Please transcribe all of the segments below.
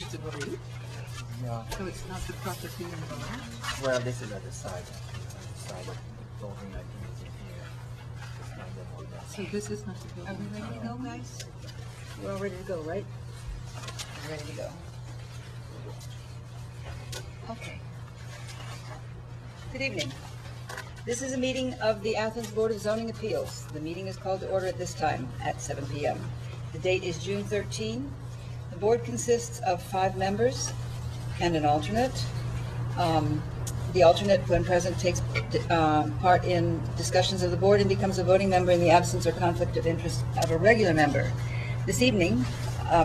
Yeah. So it's not the property in the land? Well, this is at the side. The side of the building that he is in here. It's not the whole that So side. this is not the Are building? we ready to go, guys? We're all ready to go, right? We're ready to go. Okay. Good evening. This is a meeting of the Athens Board of Zoning Appeals. The meeting is called to order at this time at 7 p.m. The date is June 13. The board consists of 5 members and an alternate. The alternate, when present, takes part in discussions of the board and becomes a voting member in the absence or conflict of interest of a regular member. This evening,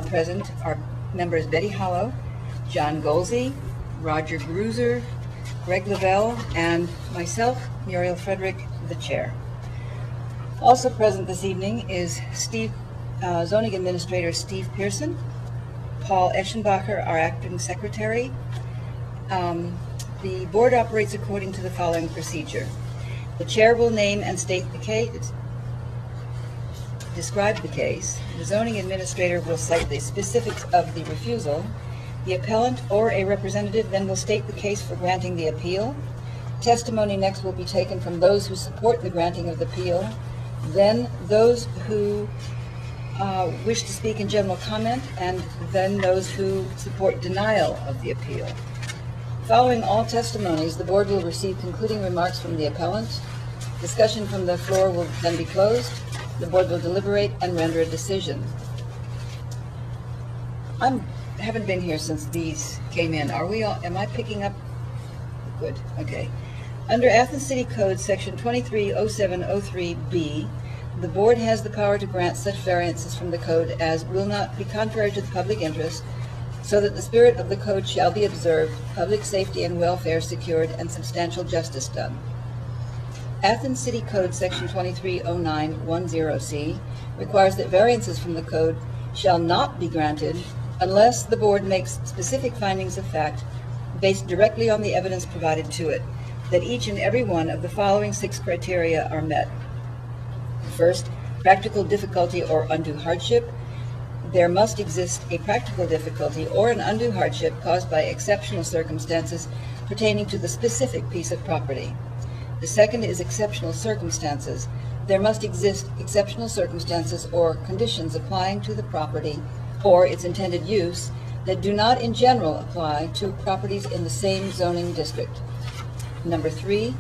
present are members Betty Hollow, John Golsey, Roger Gruser, Greg Lavelle, and myself, Muriel Frederick, the chair. Also present this evening is Zoning Administrator Steve Pearson, Paul Eschenbacher, our acting secretary. The board operates according to the following procedure. The chair will name and state the case, describe the case. The zoning administrator will cite the specifics of the refusal. The appellant or a representative then will state the case for granting the appeal. Testimony next will be taken from those who support the granting of the appeal, then those who wish to speak in general comment, and then those who support denial of the appeal. Following all testimonies, the board will receive concluding remarks from the appellant. Discussion from the floor will then be closed. The board will deliberate and render a decision. I haven't been here since these came in. Are we all, am I picking up? Good, okay. Under Athens City Code, section 230703B, the board has the power to grant such variances from the code as will not be contrary to the public interest, so that the spirit of the code shall be observed, public safety and welfare secured, and substantial justice done. Athens City Code, section 230910C, requires that variances from the code shall not be granted unless the board makes specific findings of fact based directly on the evidence provided to it, that each and every one of the following 6 criteria are met. First, practical difficulty or undue hardship. There must exist a practical difficulty or an undue hardship caused by exceptional circumstances pertaining to the specific piece of property. The second is exceptional circumstances. There must exist exceptional circumstances or conditions applying to the property or its intended use that do not in general apply to properties in the same zoning district. Number 3,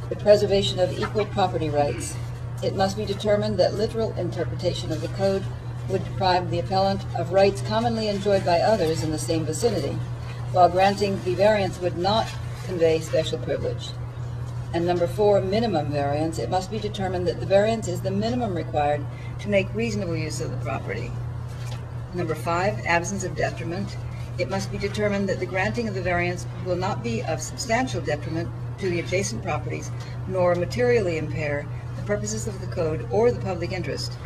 the preservation of equal property rights. It must be determined that literal interpretation of the code would deprive the appellant of rights commonly enjoyed by others in the same vicinity, while granting the variance would not convey special privilege. And number 4, minimum variance. It must be determined that the variance is the minimum required to make reasonable use of the property. Number 5, absence of detriment. It must be determined that the granting of the variance will not be of substantial detriment to the adjacent properties, nor materially impair the purposes of the code or the public interest.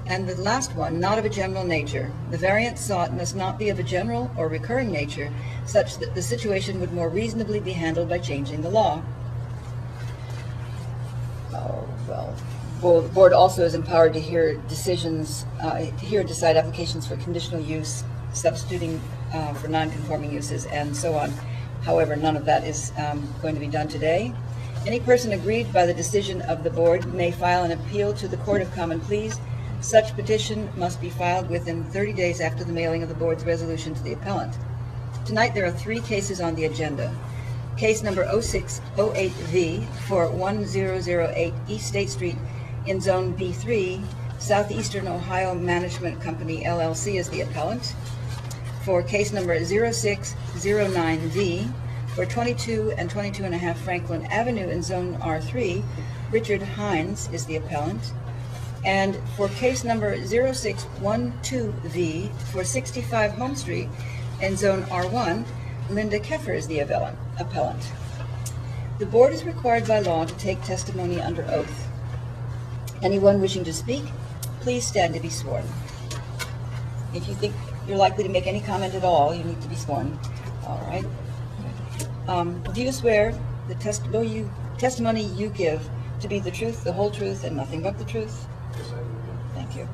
And the last one, not of a general nature. The variance sought must not be of a general or recurring nature, such that the situation would more reasonably be handled by changing the law. Oh, well, the board also is empowered to hear decisions, decide applications for conditional use, substituting for non-conforming uses, and so on. However, none of that is going to be done today. Any person aggrieved by the decision of the board may file an appeal to the Court of Common Pleas. Such petition must be filed within 30 days after the mailing of the board's resolution to the appellant. Tonight there are 3 cases on the agenda. Case number 0608V for 1008 East State Street in Zone B3, Southeastern Ohio Management Company, LLC is the appellant. For case number 0609V for 22 and 22.5 Franklin Avenue in Zone R3, Richard Hines is the appellant. And for case number 0612V for 65 Home Street in Zone R1, Linda Keffer is the appellant. The board is required by law to take testimony under oath. Anyone wishing to speak, please stand to be sworn. If you think you're likely to make any comment at all, you need to be sworn. All right. Do you swear the testimony you give to be the truth, the whole truth, and nothing but the truth? Thank you.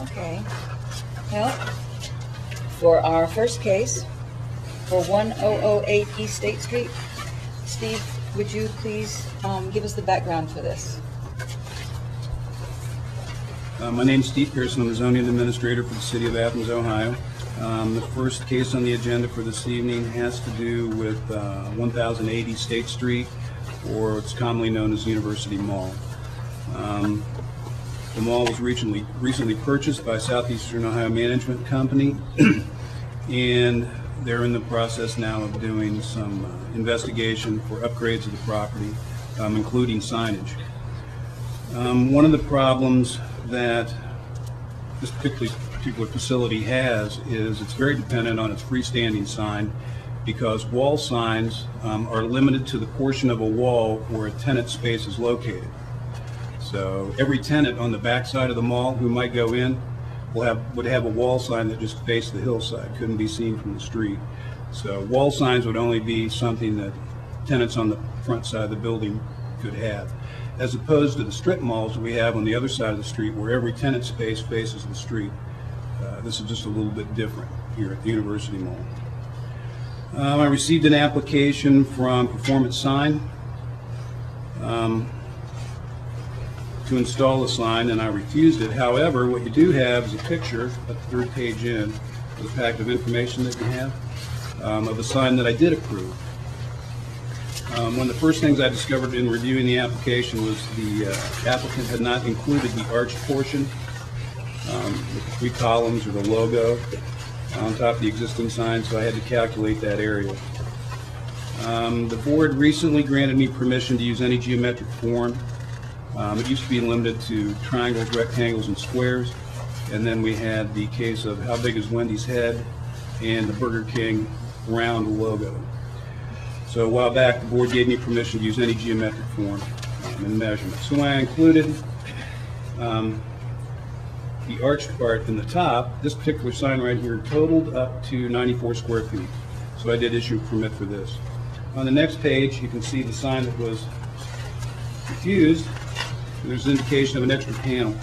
Okay. Well, for our first case for 1008 East State Street. Steve, would you please give us the background for this? My name is Steve Pearson. I'm the zoning administrator for the city of Athens, Ohio. The first case on the agenda for this evening has to do with 1080 State Street, or it's commonly known as University Mall. The mall was recently purchased by Southeastern Ohio Management Company, and they're in the process now of doing some investigation for upgrades of the property, including signage. One of the problems that this particular facility has is it's very dependent on its freestanding sign, because wall signs are limited to the portion of a wall where a tenant space is located. So every tenant on the back side of the mall who might go in would have a wall sign that just faced the hillside, couldn't be seen from the street. So wall signs would only be something that tenants on the front side of the building could have, as opposed to the strip malls that we have on the other side of the street where every tenant space faces the street. This is just a little bit different here at the University Mall. I received an application from Performance Sign to install a sign, and I refused it. However, what you do have is a picture at the third page in the packet of information that you have of a sign that I did approve. One of the first things I discovered in reviewing the application was the applicant had not included the arched portion with the 3 columns or the logo on top of the existing sign, so I had to calculate that area. The board recently granted me permission to use any geometric form. It used to be limited to triangles, rectangles, and squares, and then we had the case of how big is Wendy's head and the Burger King round logo. So a while back, the board gave me permission to use any geometric form and measurement. So when I included the arched part in the top, this particular sign right here totaled up to 94 square feet. So I did issue a permit for this. On the next page, you can see the sign that was refused. There's an indication of an extra panel,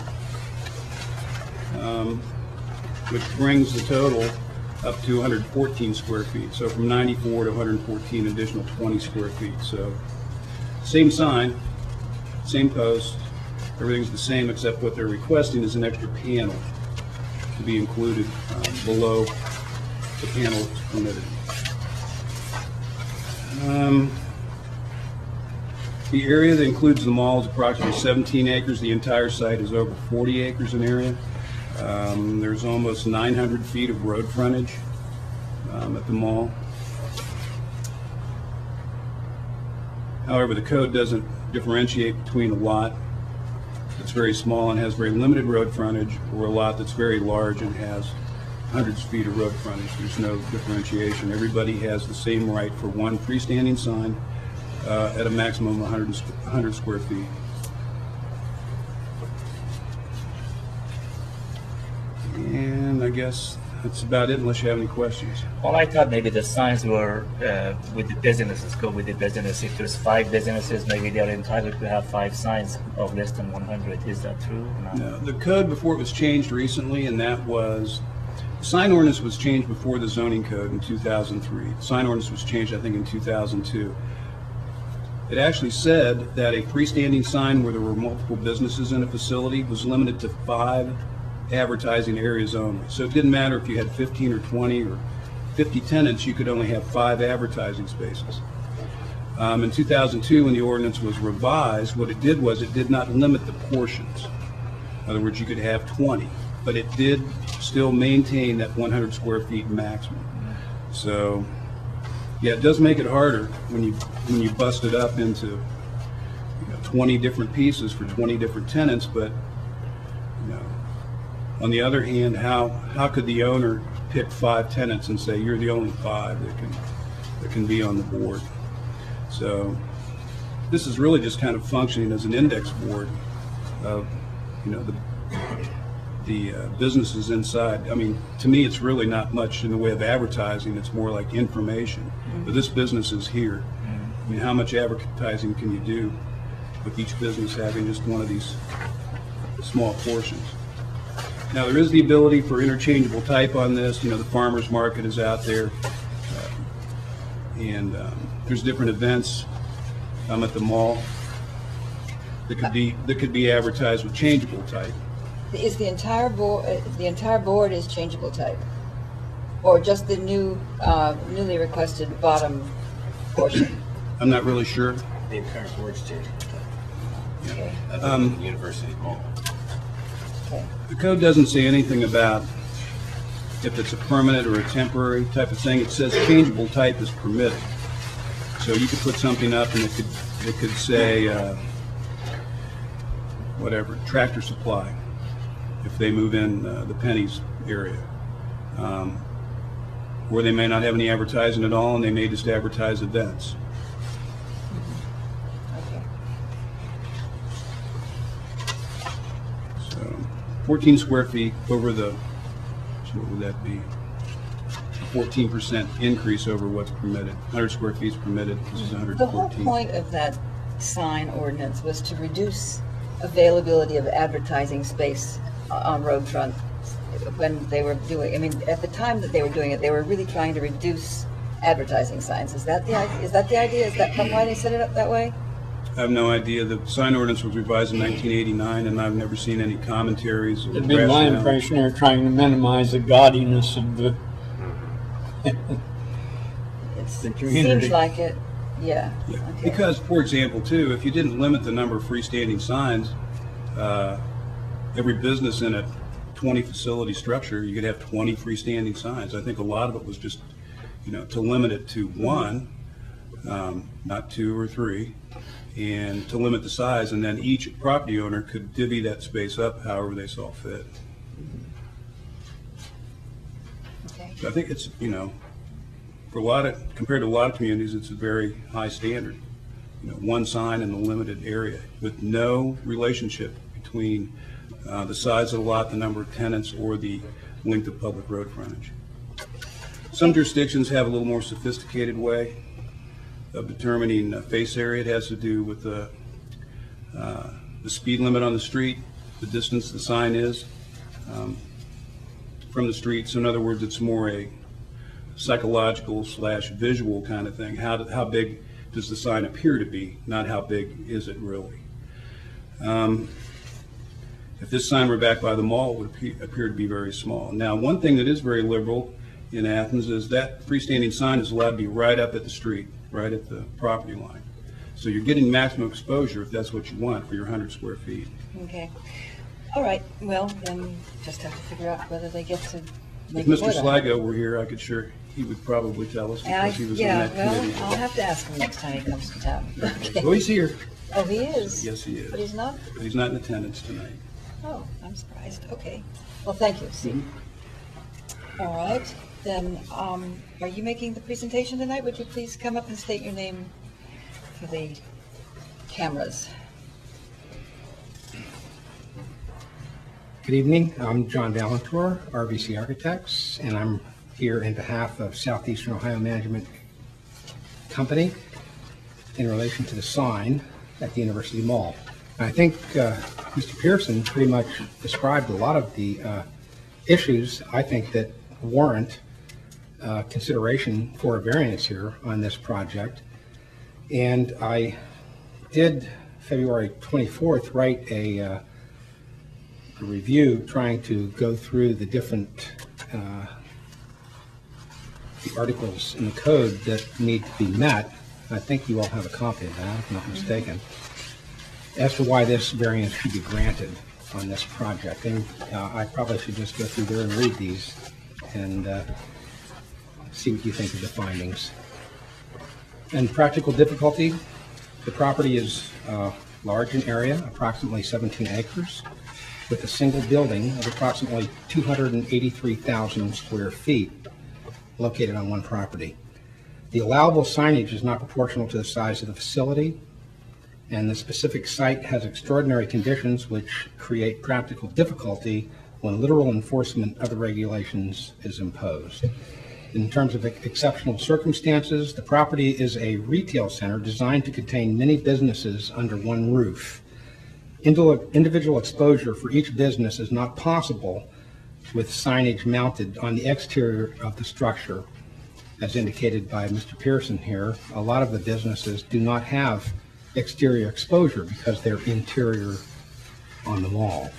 which brings the total up to 114 square feet. So from 94 to 114, additional 20 square feet. So same sign, same post, everything's the same, except what they're requesting is an extra panel to be included below the panel that's permitted. The area that includes the mall is approximately 17 acres. The entire site is over 40 acres in area. There's almost 900 feet of road frontage at the mall. However, the code doesn't differentiate between a lot that's very small and has very limited road frontage or a lot that's very large and has hundreds of feet of road frontage. There's no differentiation. Everybody has the same right for one freestanding sign at a maximum of 100 square feet. And I guess that's about it, unless you have any questions. Well, I thought maybe the signs were with the businesses, go with the business. If there's 5 businesses, maybe they're entitled to have 5 signs of less than 100. Is that true? No, the code before it was changed recently, and that was, the sign ordinance was changed before the zoning code in 2003. The sign ordinance was changed, I think, in 2002. It actually said that a freestanding sign where there were multiple businesses in a facility was limited to 5 advertising areas only. So it didn't matter if you had 15 or 20 or 50 tenants, you could only have 5 advertising spaces. In 2002, when the ordinance was revised, what it did was it did not limit the portions. In other words, you could have 20, but it did still maintain that 100 square feet maximum. So yeah, it does make it harder when you bust it up into 20 different pieces for 20 different tenants. But on the other hand, how could the owner pick 5 tenants and say you're the only 5 that can be on the board? So this is really just kind of functioning as an index board of the businesses inside. I mean, to me, it's really not much in the way of advertising. It's more like information. But this business is here. I mean, how much advertising can you do with each business having just one of these small portions? Now, there is the ability for interchangeable type on this. You know, the farmer's market is out there. And there's different events at the mall that could be advertised with changeable type. Is the entire board is changeable type? Or just the newly requested bottom portion? I'm not really sure. The entire board's changeable. Okay. Other than the University Mall. Okay. The code doesn't say anything about if it's a permanent or a temporary type of thing. It says changeable type is permitted. So you could put something up and it could say, whatever, Tractor Supply, if they move in the Penny's area. Or they may not have any advertising at all, and they may just advertise events. Okay. So 14 square feet over the, so what would that be? 14% increase over what's permitted. 100 square feet is permitted. This is 114. The whole point of that sign ordinance was to reduce availability of advertising space on road front when they were doing, I mean, at the time that they were doing it, they were really trying to reduce advertising signs. Is that the idea? Is that why they set it up that way? I have no idea. The sign ordinance was revised in 1989, and I've never seen any commentaries. Or It'd be my rationale. impression they're trying to minimize the gaudiness of the It community. seems like it, yeah. Yeah. Okay. Because, for example, too, if you didn't limit the number of freestanding signs, every business in a 20-facility structure, you could have 20 freestanding signs. I think a lot of it was just, you know, to limit it to one, not two or three, and to limit the size, and then each property owner could divvy that space up however they saw fit. Okay. So I think it's, you know, compared to a lot of communities, it's a very high standard. You know, one sign in a limited area with no relationship between the size of the lot, the number of tenants, or the length of public road frontage. Some jurisdictions have a little more sophisticated way of determining face area. It has to do with the speed limit on the street, the distance the sign is from the street. So in other words, it's more a psychological / visual kind of thing. How big does the sign appear to be, not how big is it really. If this sign were back by the mall, it would appear to be very small. Now, one thing that is very liberal in Athens is that freestanding sign is allowed to be right up at the street, right at the property line. So you're getting maximum exposure if that's what you want for your 100 square feet. Okay. All right. Well, then just have to figure out whether they get to make If it Mr. more than- Sligo were here, I could sure, he would probably tell us because he was on Yeah, that well, committee. I'll have to ask him next time he comes to town. Okay. Oh, he's here. Oh, he is? Yes, he is. But he's not? But he's not in attendance tonight. Oh, I'm surprised. Okay. Well, thank you, Steve. All right. Then, are you making the presentation tonight? Would you please come up and state your name for the cameras? Good evening. I'm John Valentour, RVC Architects, and I'm here in behalf of Southeastern Ohio Management Company in relation to the sign at the University Mall. And I think Mr. Pearson pretty much described a lot of the issues I think that warrant consideration for a variance here on this project. And I did, February 24th, write a review trying to go through the different the articles in the code that need to be met. I think you all have a copy of that, if I'm not mistaken, as to why this variance should be granted on this project. And I probably should just go through there and read these and see what you think of the findings. And practical difficulty, the property is large in area, approximately 17 acres, with a single building of approximately 283,000 square feet located on one property. The allowable signage is not proportional to the size of the facility, and the specific site has extraordinary conditions which create practical difficulty when literal enforcement of the regulations is imposed. In terms of exceptional circumstances, the property is a retail center designed to contain many businesses under one roof. Individual exposure for each business is not possible with signage mounted on the exterior of the structure, as indicated by Mr. Pearson here. A lot of the businesses do not have exterior exposure because they're interior on the mall.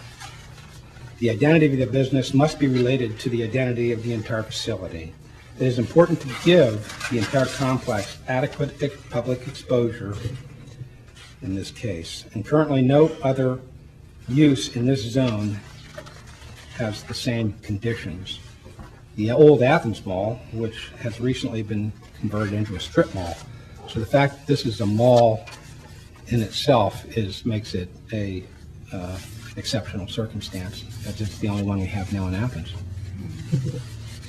The identity of the business must be related to the identity of the entire facility. It is important to give the entire complex adequate public exposure in this case. And currently, no other use in this zone has the same conditions. The old Athens Mall, which has recently been converted into a strip mall. So the fact that this is a mall in itself makes it a exceptional circumstance. That's just the only one we have now in Athens.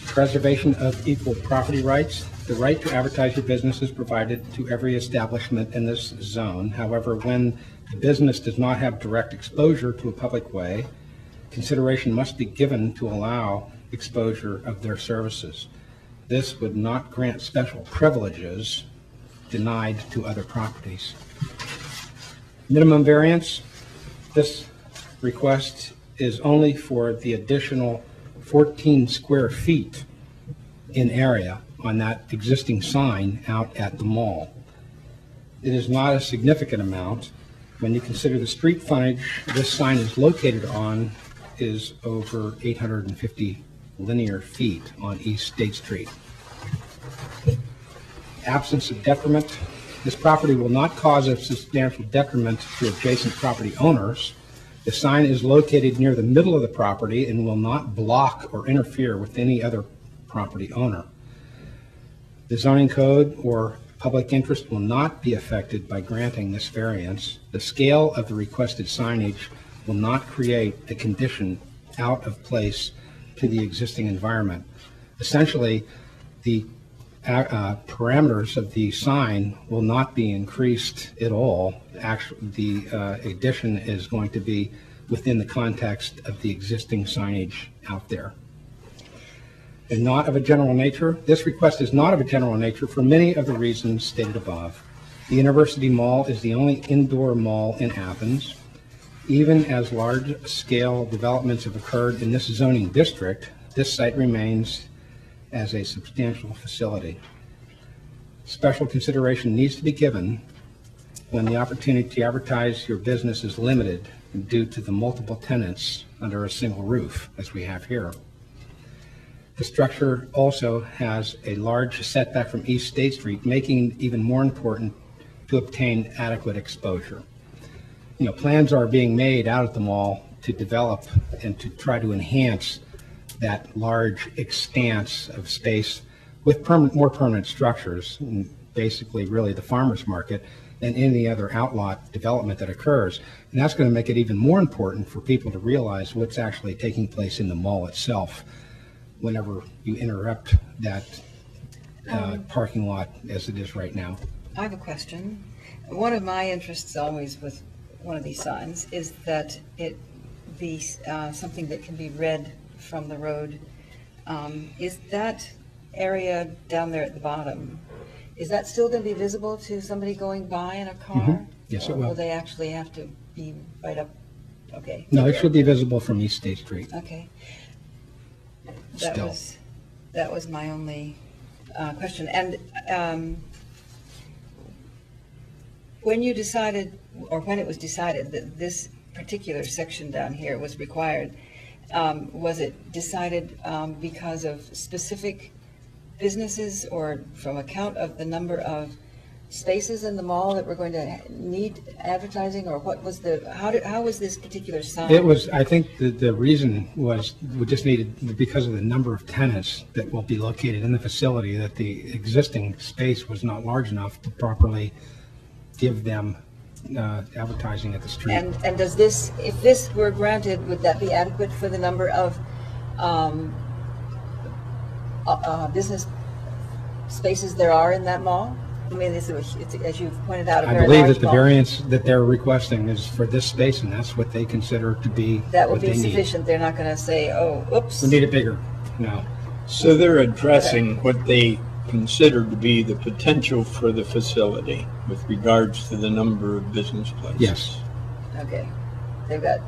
Preservation of equal property rights. The right to advertise your business is provided to every establishment in this zone. However, when the business does not have direct exposure to a public way, consideration must be given to allow exposure of their services. This would not grant special privileges denied to other properties. Minimum variance. This request is only for the additional 14 square feet in area on that existing sign out at the mall. It is not a significant amount when you consider the street frontage this sign is located on is over 850 linear feet on East State Street. Absence of detriment. This property will not cause a substantial detriment to adjacent property owners. The sign is located near the middle of the property and will not block or interfere with any other property owner. The zoning code or public interest will not be affected by granting this variance. The scale of the requested signage will not create a condition out of place to the existing environment. Essentially, the parameters of the sign will not be increased at all. Actually, the addition is going to be within the context of the existing signage out there. And not of a general nature. This request is not of a general nature for many of the reasons stated above. The University Mall is the only indoor mall in Athens. Even as large-scale developments have occurred in this zoning district, this site remains as a substantial facility. Special consideration needs to be given when the opportunity to advertise your business is limited due to the multiple tenants under a single roof, as we have here. The structure also has a large setback from East State Street, making it even more important to obtain adequate exposure. You know, plans are being made out at the mall to develop and to try to enhance that large expanse of space with more permanent structures, and basically really the farmers market than any other outlot development that occurs. And that's going to make it even more important for people to realize what's actually taking place in the mall itself whenever you interrupt that parking lot as it is right now. I have a question. One of my interests always with one of these signs is that it be something that can be read from the road. Is that area down there at the bottom, is that still going to be visible to somebody going by in a car? Mm-hmm. Yes, it will. Or will they actually have to be right up? Okay. No, it should be visible from East State Street. Okay. Still. That was my only question. And when you decided, or when it was decided that this particular section down here was required, was it decided because of specific businesses or from account of the number of spaces in the mall that were going to need advertising, or what was the, how was this particular sign? It was, I think the reason was we just needed, because of the number of tenants that will be located in the facility, that the existing space was not large enough to properly give them advertising at the street. And does this, if this were granted, would that be adequate for the number of business spaces there are in that mall? I mean, it's, as you've pointed out, a I very believe large that the mall. variance that they're requesting is for this space, and that's what they consider to be That would what be they need. sufficient. They're not going to say, oh, oops. We need it bigger. No. So they're addressing what they consider to be the potential for the facility with regards to the number of business places. Yes. Okay. They've got,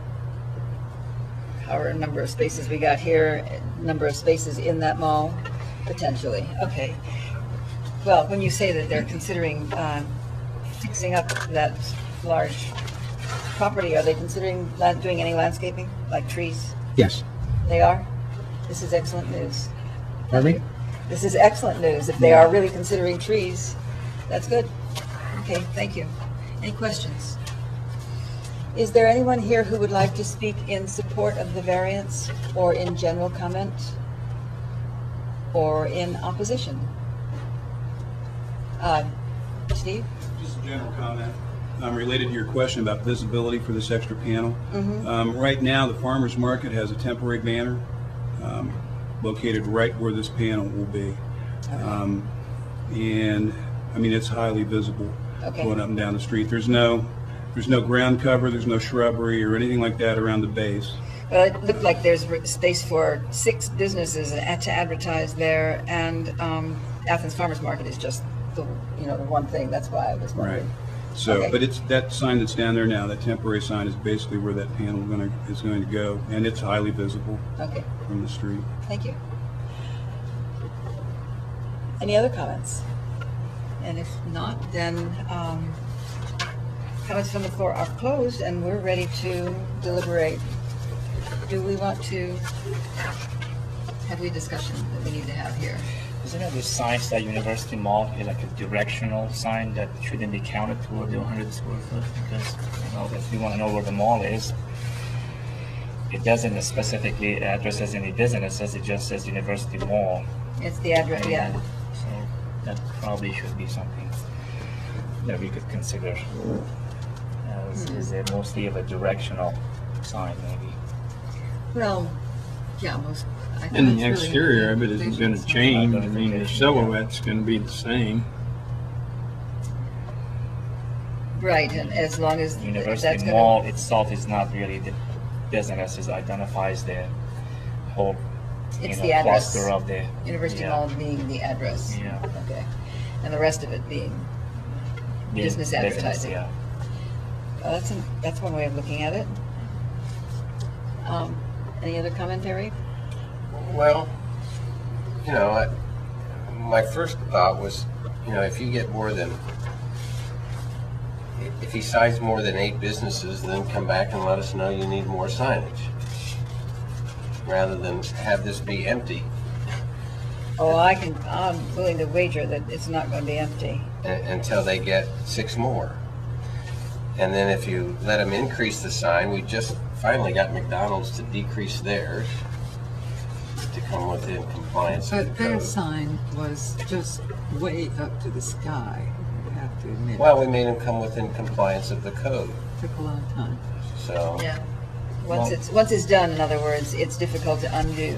however number of spaces we got here, number of spaces in that mall, potentially. Okay. Well, when you say that they're considering fixing up that large property, are they considering doing any landscaping, like trees? Yes. They are? This is excellent news. Pardon me? This is excellent news. If they are really considering trees, that's good. Okay, thank you. Any questions? Is there anyone here who would like to speak in support of the variance, or in general comment, or in opposition? Steve? Just a general comment related to your question about visibility for this extra panel. Right now, the farmer's market has a temporary banner located right where this panel will be. And, I mean, it's highly visible going up and down the street. There's no ground cover, there's no shrubbery or anything like that around the base. Well, it looked like there's space for 6 businesses to advertise there, and Athens Farmers Market is just the one thing. That's why I was wondering. Right. So, Okay. but it's that sign that's down there now, that temporary sign is basically where that panel is going to go, and it's highly visible Okay, from the street. thank you. Any other comments? And if not, then comments from the floor are closed, and we're ready to deliberate. Do we want to have a discussion that we need to have here? Isn't it the signs that University Mall is like a directional sign that shouldn't be counted toward the 100 square foot? Because, if you want to know where the mall is, it doesn't specifically address any businesses, it just says University Mall. It's the address, yeah. So that probably should be something that we could consider. Is it mostly of a directional sign, maybe? Well, yeah, most. I think And it's the really exterior of it isn't visual going to sign. change. I mean, the silhouette's going to be the same. Right, and as long as that's University going Mall to, itself is not really the business, it identifies the whole it's the address. cluster of the University yeah. Mall being the address. Yeah. Okay. And the rest of it being business advertising. Yeah. Well, that's one way of looking at it. Any other commentary? Well, my first thought was, if you get if he signs more than 8 businesses, then come back and let us know you need more signage, rather than have this be empty Oh, I'm willing to wager that it's not going to be empty. until they get 6 more. And then if you let them increase the sign, we just finally got McDonald's to decrease theirs to come within compliance with But the their code. sign was just way up to the sky, I have to admit. Well, we made them come within compliance of the code, Took a long time. so. Yeah. Once it's done, in other words, it's difficult to undo.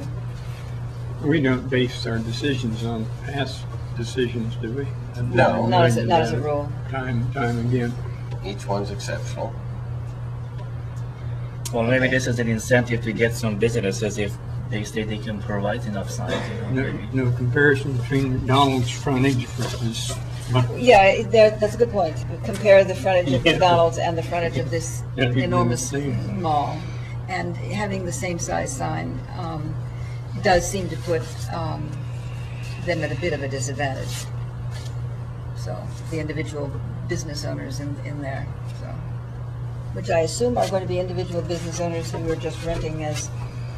We don't base our decisions on past decisions, do we? No. Not as a rule. Time again. Each one's exceptional. Well, maybe this is an incentive to get some businesses if they say they can provide enough signs. Maybe. No comparison between McDonald's frontage versus. Yeah, that's a good point. Compare the frontage of Yeah. McDonald's and the frontage of this That'd be enormous the same. mall. And having the same size sign does seem to put them at a bit of a disadvantage. So, the individual business owners in there, so. Which I assume are going to be individual business owners who are just renting, as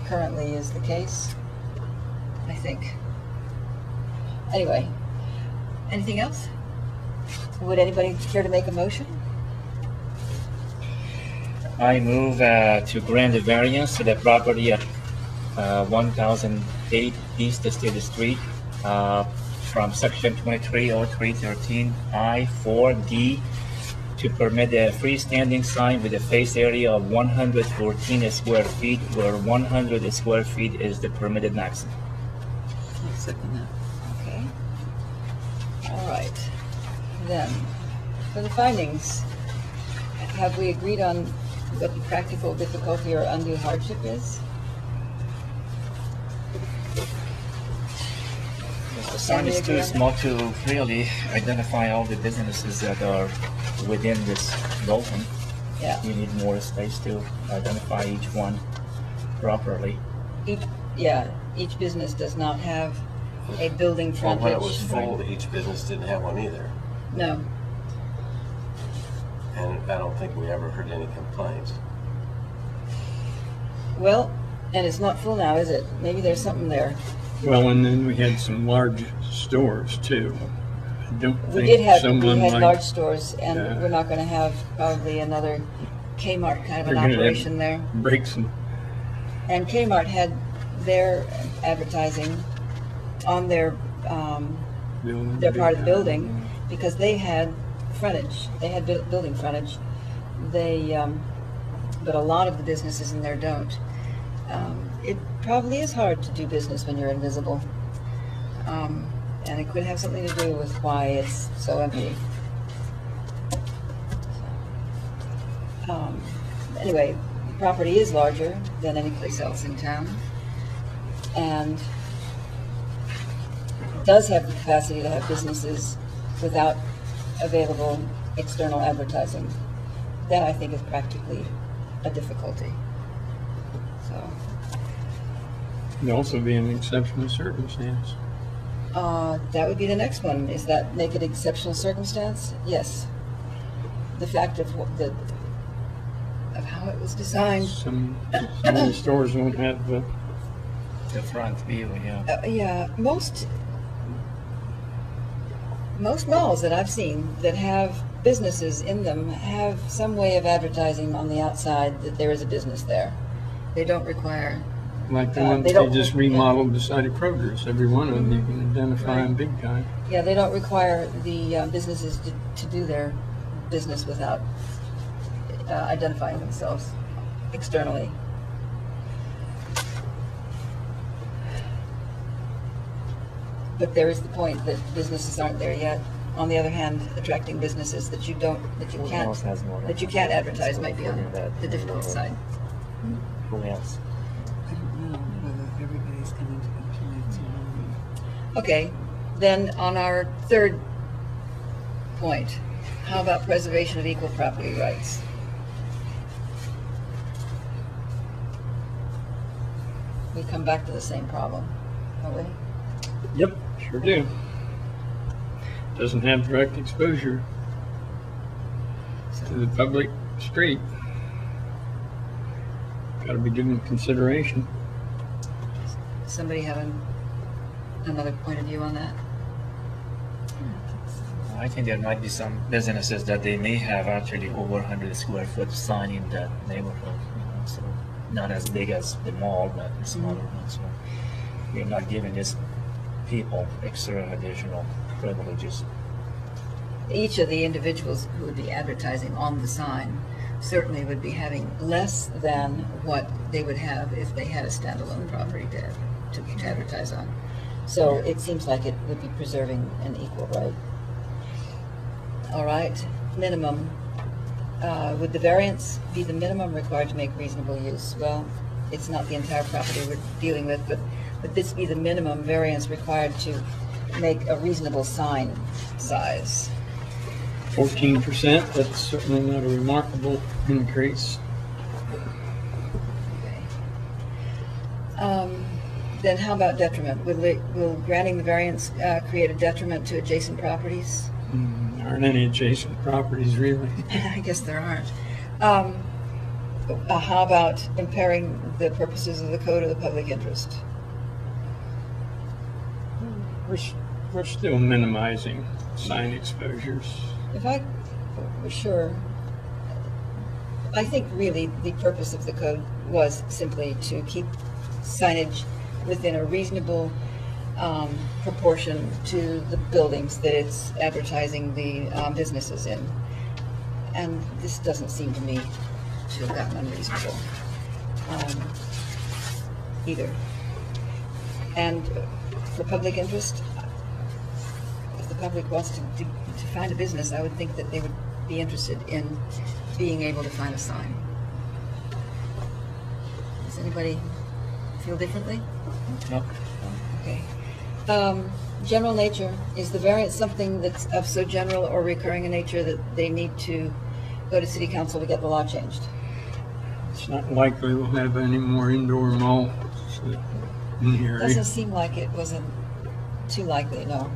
currently is the case, I think. Anyway, anything else? Would anybody care to make a motion? I move to grant a variance to the property at 1008 East Estate Street from section 230313 I-4D to permit a freestanding sign with a face area of 114 square feet, where 100 square feet is the permitted maximum. I'll second that. Okay. All right. Then, for the findings, have we agreed on what the practical difficulty or undue hardship is? The sign is too small to really identify all the businesses that are within this building. Yeah. You need more space to identify each one. properly. Each business does not have a building Well, when it was frontage. full, each business didn't have one either. No, And I don't think we ever heard any complaints. well, and it's not full now, is it? Maybe there's something there. Well, and then we had some large stores too. I don't We did think have, someone large like, stores, and Yeah. we're not gonna have probably another Kmart kind of an They're gonna have- operation there. breaks and And Kmart had their advertising on their building. they're part of the building, because they had frontage, they had building frontage. They, but a lot of the businesses in there don't. It probably is hard to do business when you're invisible. And it could have something to do with why it's so empty. Anyway, the property is larger than any place else in town, and does have the capacity to have businesses without available external advertising. That, I think, is practically a difficulty. So, It'd also be an exceptional circumstance. that would be the next one. Is that make it exceptional circumstance? Yes. The fact of of how it was designed. Some of the stores won't have the The front view, yeah. Yeah, most malls that I've seen that have businesses in them have some way of advertising on the outside that there is a business there. They don't require, like the Uh, one they they don't- just remodeled beside of Kroger's. Every one of them you can identify them big time. yeah, they don't require the businesses to do their business without identifying themselves externally. But there is the point that businesses aren't there yet. On the other hand, attracting businesses that you can't advertise might be on the difficult side. Who else? I don't know whether everybody's coming to implement. Okay, then on our third point, how about preservation of equal property rights? We come back to the same problem, don't we? Yep, sure do. Doesn't have direct exposure to the public street. Got to be given consideration. Somebody have another point of view on that? I think there might be some businesses that they may have actually over 100 square foot sign in that neighborhood, so not as big as the mall, but smaller ones. So we're not giving these people extra additional privileges. Each of the individuals who would be advertising on the sign certainly would be having less than what they would have if they had a standalone property to advertise on. So it seems like it would be preserving an equal right. All right, minimum. Would the variance be the minimum required to make reasonable use? Well, it's not the entire property we're dealing with, but would this be the minimum variance required to make a reasonable sign size? 14%, that's certainly not a remarkable increase. Okay. Then how about detriment? Will granting the variance create a detriment to adjacent properties? Aren't any adjacent properties really. I guess there aren't. How about impairing the purposes of the code of the public interest? We're still minimizing sign exposures. If I were sure, I think really the purpose of the code was simply to keep signage within a reasonable proportion to the buildings that it's advertising the businesses in. And this doesn't seem to me to have gotten unreasonable either. And for public interest, if the public wants to find a business, I would think that they would be interested in being able to find a sign. Does anybody feel differently? No. Okay. General nature, is the variance something that's of so general or recurring in nature that they need to go to city council to get the law changed? It's not likely we'll have any more indoor malls in the area. Doesn't seem like it wasn't too likely, no.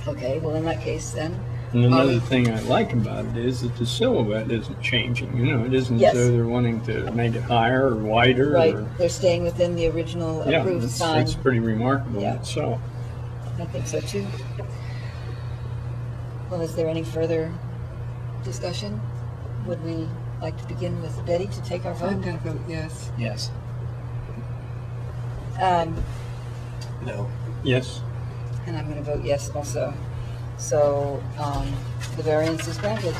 Okay, well, in that case then. And another thing I like about it is that the silhouette isn't changing. You know, it isn't Yes. as though they're wanting to make it higher or wider. Right, Or, they're staying within the original yeah, approved sign. it's pretty remarkable Yeah. in itself. I think so too. Well, is there any further discussion? Would we like to begin with Betty to take our I'm vote? gonna vote yes. Yes. No. Yes. And I'm going to vote yes also. So the variance is granted.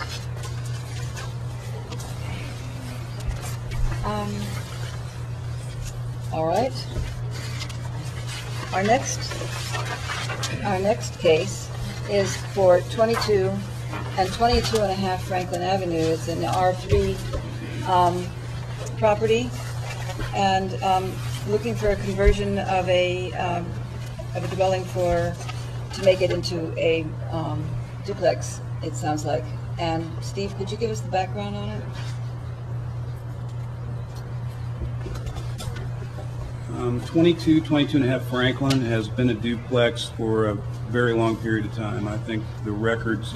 All right. Our next case is for 22 and 22 and a half Franklin Avenue. It's an R3 property, and looking for a conversion of a dwelling to make it into a duplex, it sounds like. And Steve, could you give us the background on it? 22 and a half Franklin has been a duplex for a very long period of time. I think the records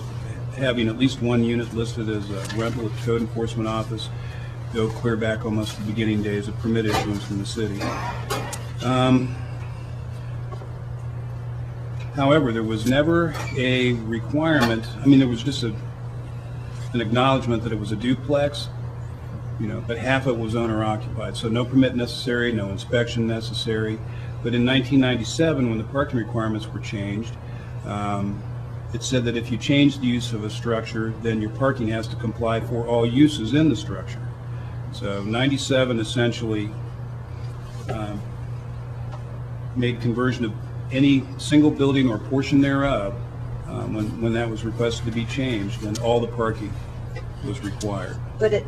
having at least one unit listed as a rental at the Code Enforcement Office go clear back almost to the beginning days of permit issuance in the city. However, there was never a requirement. I mean, there was just an acknowledgement that it was a duplex, you know, but half of it was owner occupied. So no permit necessary, no inspection necessary. But in 1997, when the parking requirements were changed, it said that if you change the use of a structure, then your parking has to comply for all uses in the structure. So 97 essentially made conversion of any single building or portion thereof, when that was requested to be changed, then all the parking was required. But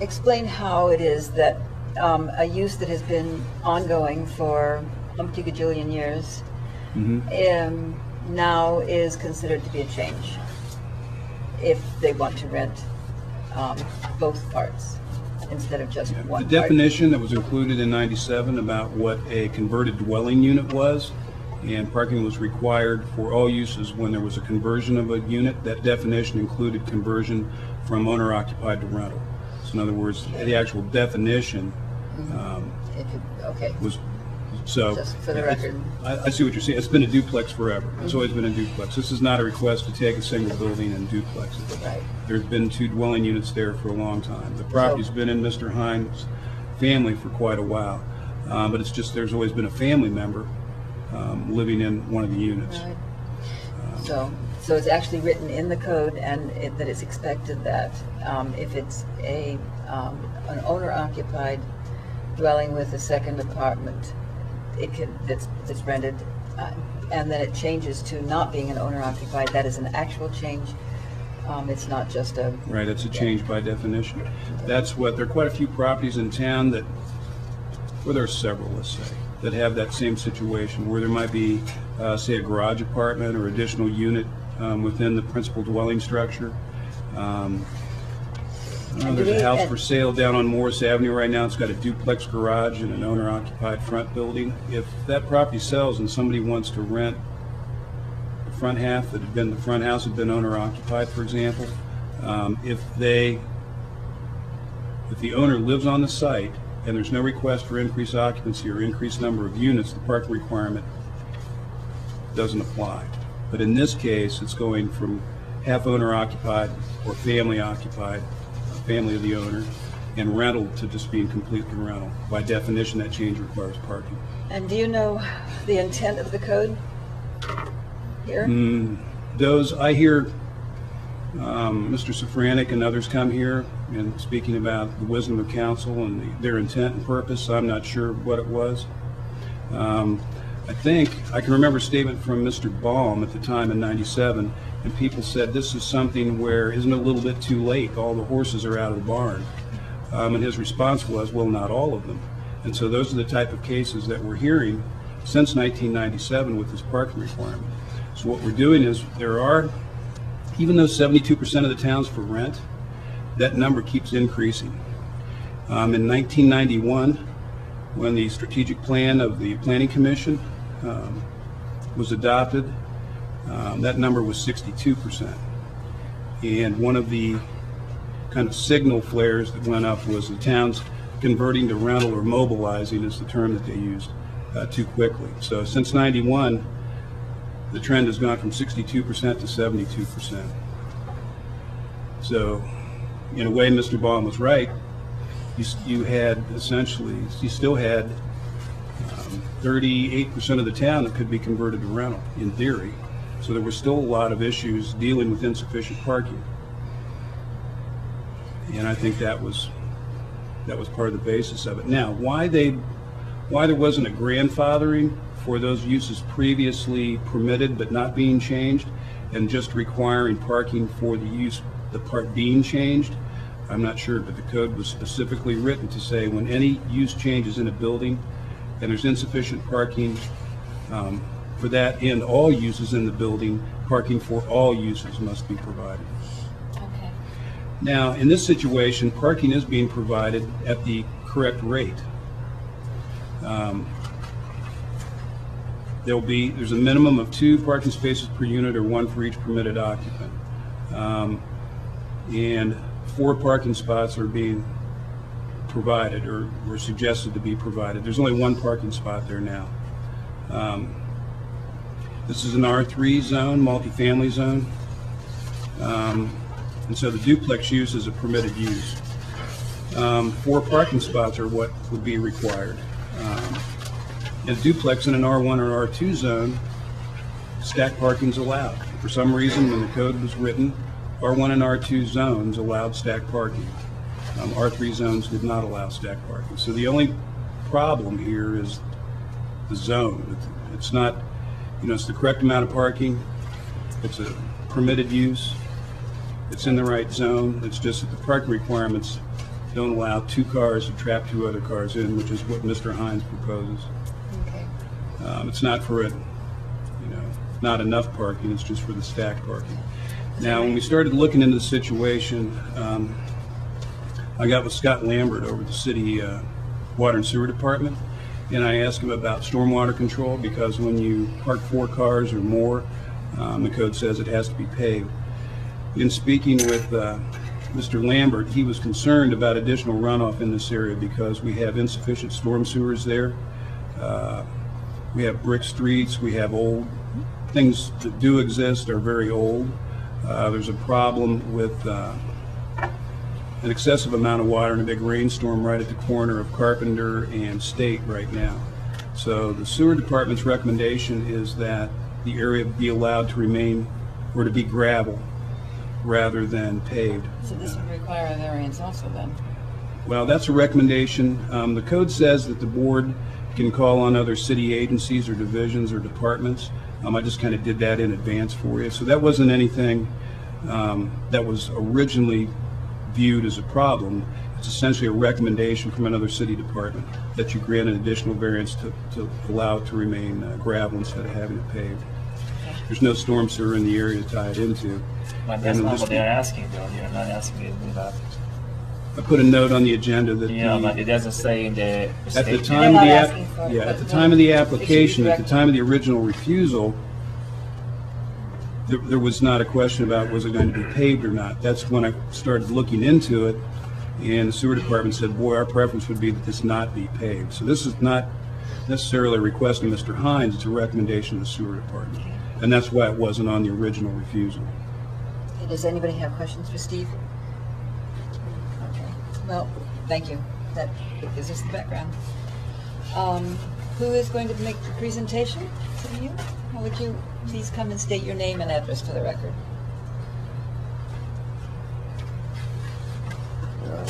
explain how it is that a use that has been ongoing for umpty gajillion years now is considered to be a change if they want to rent both parts instead of just one The part. definition that was included in 97 about what a converted dwelling unit was, and parking was required for all uses when there was a conversion of a unit, that definition included conversion from owner-occupied to rental. So in other words, the actual definition Okay, was, so. just for the record. I see what you're saying. It's been a duplex forever. It's always been a duplex. This is not a request to take a single building and duplex it. Right. There's been 2 dwelling units there for a long time. The property's been in Mr. Hines' family for quite a while, but it's just there's always been a family member living in one of the units. Right. So it's actually written in the code, and that it's expected that if it's an owner-occupied dwelling with a second apartment, that's rented, and then it changes to not being an owner-occupied, that is an actual change. It's not just a. Right, it's a change by definition. That's what, there are quite a few properties in town that, well, there are several, let's say, that have that same situation where there might be, say, a garage apartment or additional unit within the principal dwelling structure. There's a house for sale down on Morris Avenue right now. It's got a duplex garage and an owner-occupied front building. If that property sells and somebody wants to rent the front half that had been, the front house had been owner-occupied, for example, if the owner lives on the site and there's no request for increased occupancy or increased number of units, the parking requirement doesn't apply. But in this case, it's going from half owner-occupied or family-occupied, family of the owner, and rental to just being completely rental. By definition, that change requires parking. And do you know the intent of the code here? Those, I hear Mr. Safranek and others come here and speaking about the wisdom of council and their intent and purpose. I'm not sure what it was. I think, I can remember a statement from Mr. Baum at the time in 97, and people said this is something where, isn't it a little bit too late? All the horses are out of the barn. And his response was, well, not all of them. And so those are the type of cases that we're hearing since 1997 with this parking requirement. So what we're doing is there are, even though 72% of the town's for rent, that number keeps increasing. In 1991, when the strategic plan of the Planning Commission was adopted, that number was 62%. And one of the kind of signal flares that went up was the towns converting to rental or mobilizing is the term that they used too quickly. So since 91, the trend has gone from 62% to 72%. So in a way, Mr. Baum was right. You had essentially, you still had 38% of the town that could be converted to rental, in theory. So there were still a lot of issues dealing with insufficient parking. And I think that was part of the basis of it. Now, why there wasn't a grandfathering for those uses previously permitted but not being changed, and just requiring parking for the part being changed, I'm not sure, but the code was specifically written to say when any use changes in a building and there's insufficient parking for that and all uses in the building, parking for all uses must be provided. Okay. Now, in this situation, parking is being provided at the correct rate. There's a minimum of 2 parking spaces per unit or 1 for each permitted occupant. And 4 parking spots are being provided or were suggested to be provided. There's only 1 parking spot there now. This is an R3 zone, multifamily zone. And so the duplex use is a permitted use. 4 parking spots are what would be required. In a duplex in an R1 or R2 zone, stack parking is allowed. For some reason, when the code was written, R1 and R2 zones allowed stack parking. R3 zones did not allow stack parking. So the only problem here is the zone. It's not, it's the correct amount of parking. It's a permitted use. It's in the right zone. It's just that the parking requirements don't allow 2 cars to trap 2 other cars in, which is what Mr. Hines proposes. Okay. It's not for it, not enough parking. It's just for the stacked parking. Now, when we started looking into the situation, I got with Scott Lambert over at the city water and sewer department, and I asked him about stormwater control, because when you park 4 cars or more, the code says it has to be paved. In speaking with Mr. Lambert, he was concerned about additional runoff in this area because we have insufficient storm sewers there. We have brick streets. We have old things that do exist are very old. There's a problem with an excessive amount of water in a big rainstorm right at the corner of Carpenter and State right now. So the sewer department's recommendation is that the area be allowed to remain or to be gravel rather than paved. So this would require a variance also then? Well, that's a recommendation. The code says that the board can call on other city agencies or divisions or departments. I just kind of did that in advance for you. So that wasn't anything that was originally viewed as a problem. It's essentially a recommendation from another city department that you grant an additional variance to allow it to remain gravel instead of having it paved. There's no storm sewer in the area to tie it into. But that's not what they're asking, though. You're not asking me to move out. I put a note on the agenda that But it doesn't say in the at the statement. time They're of not the asking for it, at the but time of the it should be application, at the corrected. time of the original refusal, there was not a question about was it going to be paved or not. That's when I started looking into it, and the sewer department said, boy, our preference would be that this not be paved. So this is not necessarily a request of Mr. Hines, it's a recommendation of the sewer department. And that's why it wasn't on the original refusal. Does anybody have questions for Steve? Okay. Well, thank you. That gives us the background. Who is going to make the presentation to you? How would you please come and state your name and address for the record?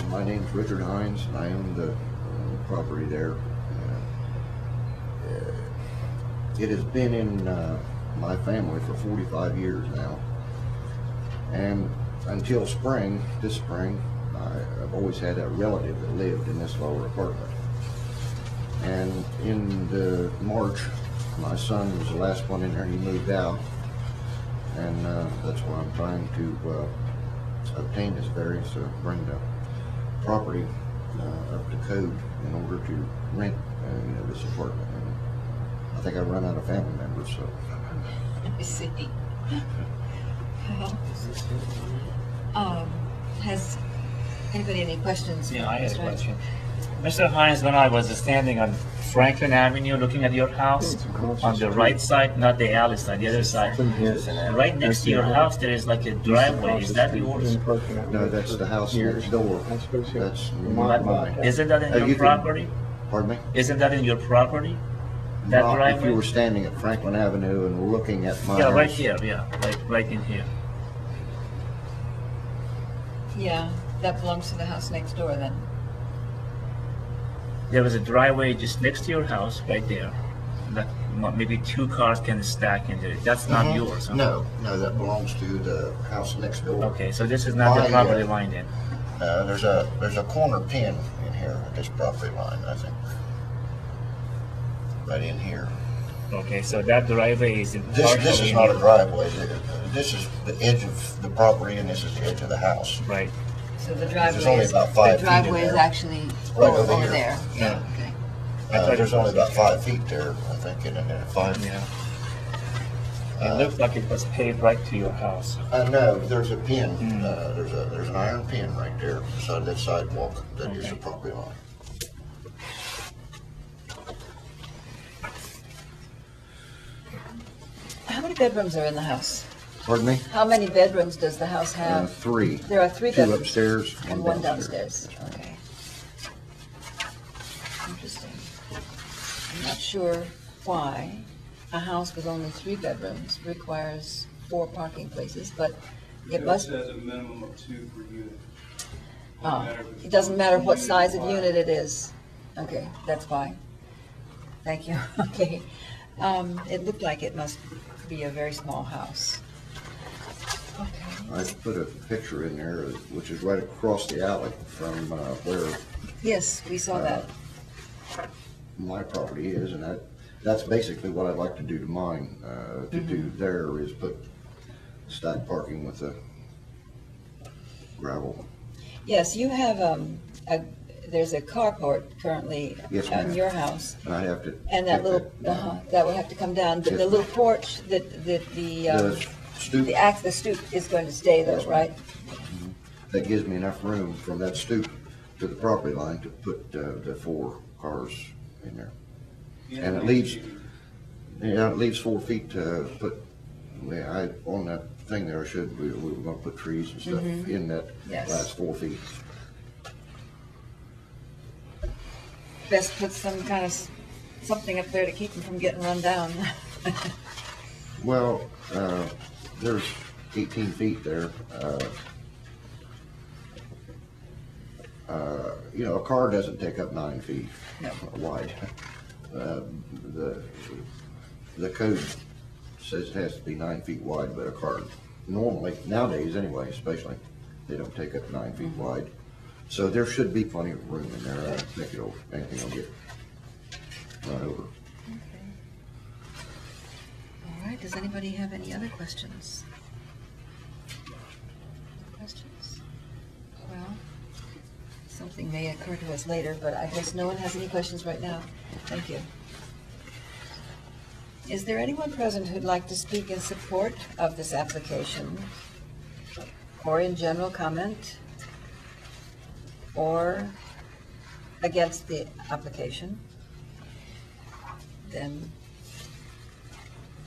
My name's Richard Hines, and I own the property there. It has been in my family for 45 years now, and until this spring, I've always had a relative that lived in this lower apartment. And in March, my son was the last one in there, and he moved out, and that's why I'm trying to obtain this variance to bring the property up to code in order to rent, this apartment. And I think I run out of family members, so. I see. Has anybody any questions? Yeah, I had a Mr. Hines? question. Mr. Hines, when I was standing on Franklin Avenue looking at your house, on the right side, not the alley side, the other side, right next to your house, there is like a driveway. Is that yours? No, that's the house next door. That's mine. Isn't that in You your can- property? Pardon me? Isn't that in your property? That Not if driveway? you were standing at Franklin Avenue and looking at my Yeah, house. right here, yeah, like right in here. Yeah, that belongs to the house next door then. There was a driveway just next to your house, right there. That maybe 2 cars can stack into it. That's not yours, huh? No, that belongs to the house next door. Okay, so this is not the My, property line then? There's a corner pin in here at this property line, I think. Right in here. Okay, so that driveway is This partially is not a in- driveway. This is the edge of the property and this is the edge of the house. Right. So the There's driveway only is, about the 5 feet in driveway is there. actually Right over over here. there. Yeah. Okay. There's only about 5 feet there, I think, in there. 5 feet. Yeah. It looked like it was paved right to your house. No, there's a pin, there's an iron pin right there beside that sidewalk that is the property line. How many bedrooms are in the house? Pardon me? How many bedrooms does the house have? 3. There are 3 2 bedrooms. upstairs And one downstairs, okay. Interesting. I'm not sure why a house with only 3 bedrooms requires 4 parking places, but it must, says a minimum of 2 per unit. it doesn't matter what size of unit it is. Okay, that's fine. Thank you, okay. It looked like it must be a very small house. Okay, I put a picture in there, which is right across the alley from where yes, we saw that. my property is, and that's basically what I'd like to do to mine. To do there is put stack parking with the gravel. Yes, you have, there's a carport currently Yes, ma'am. on your house, And I have to. and that take little, down. that will have to come down, but Yes, the ma'am. little porch The the stoop, stoop is going to stay though, Yes, ma'am. right? that gives me enough room from that stoop to the property line to put the 4 cars in there. And it leaves 4 feet to put, on that thing there, we were gonna put trees and stuff in that Yes. last 4 feet. Best put some kind of, something up there to keep them from getting run down. Well, there's 18 feet there. A car doesn't take up 9 feet No. wide. The code says it has to be 9 feet wide, but a car normally, nowadays anyway, especially, they don't take up 9 feet wide. So there should be plenty of room in there. I don't think anything will get run over. All right, does anybody have any other questions? Questions? Well, something may occur to us later, but I guess no one has any questions right now. Thank you. Is there anyone present who'd like to speak in support of this application? Or in general comment? Or against the application? Then,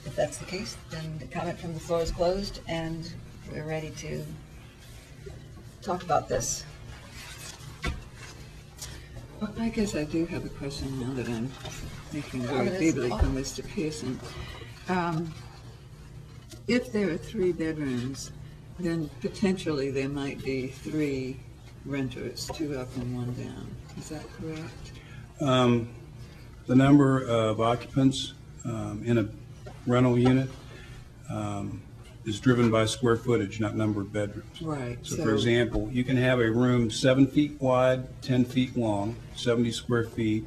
if that's the case, then the comment from the floor is closed and we're ready to talk about this. Well, I guess I do have a question now that I'm thinking very Ms. feebly from Mr. Pearson. If there are 3 bedrooms, then potentially there might be 3 renters, 2 up and 1 down. Is that correct? The number of occupants in a rental unit is driven by square footage, not number of bedrooms. Right. So for example, you can have a room 7 feet wide, 10 feet long, 70 square feet,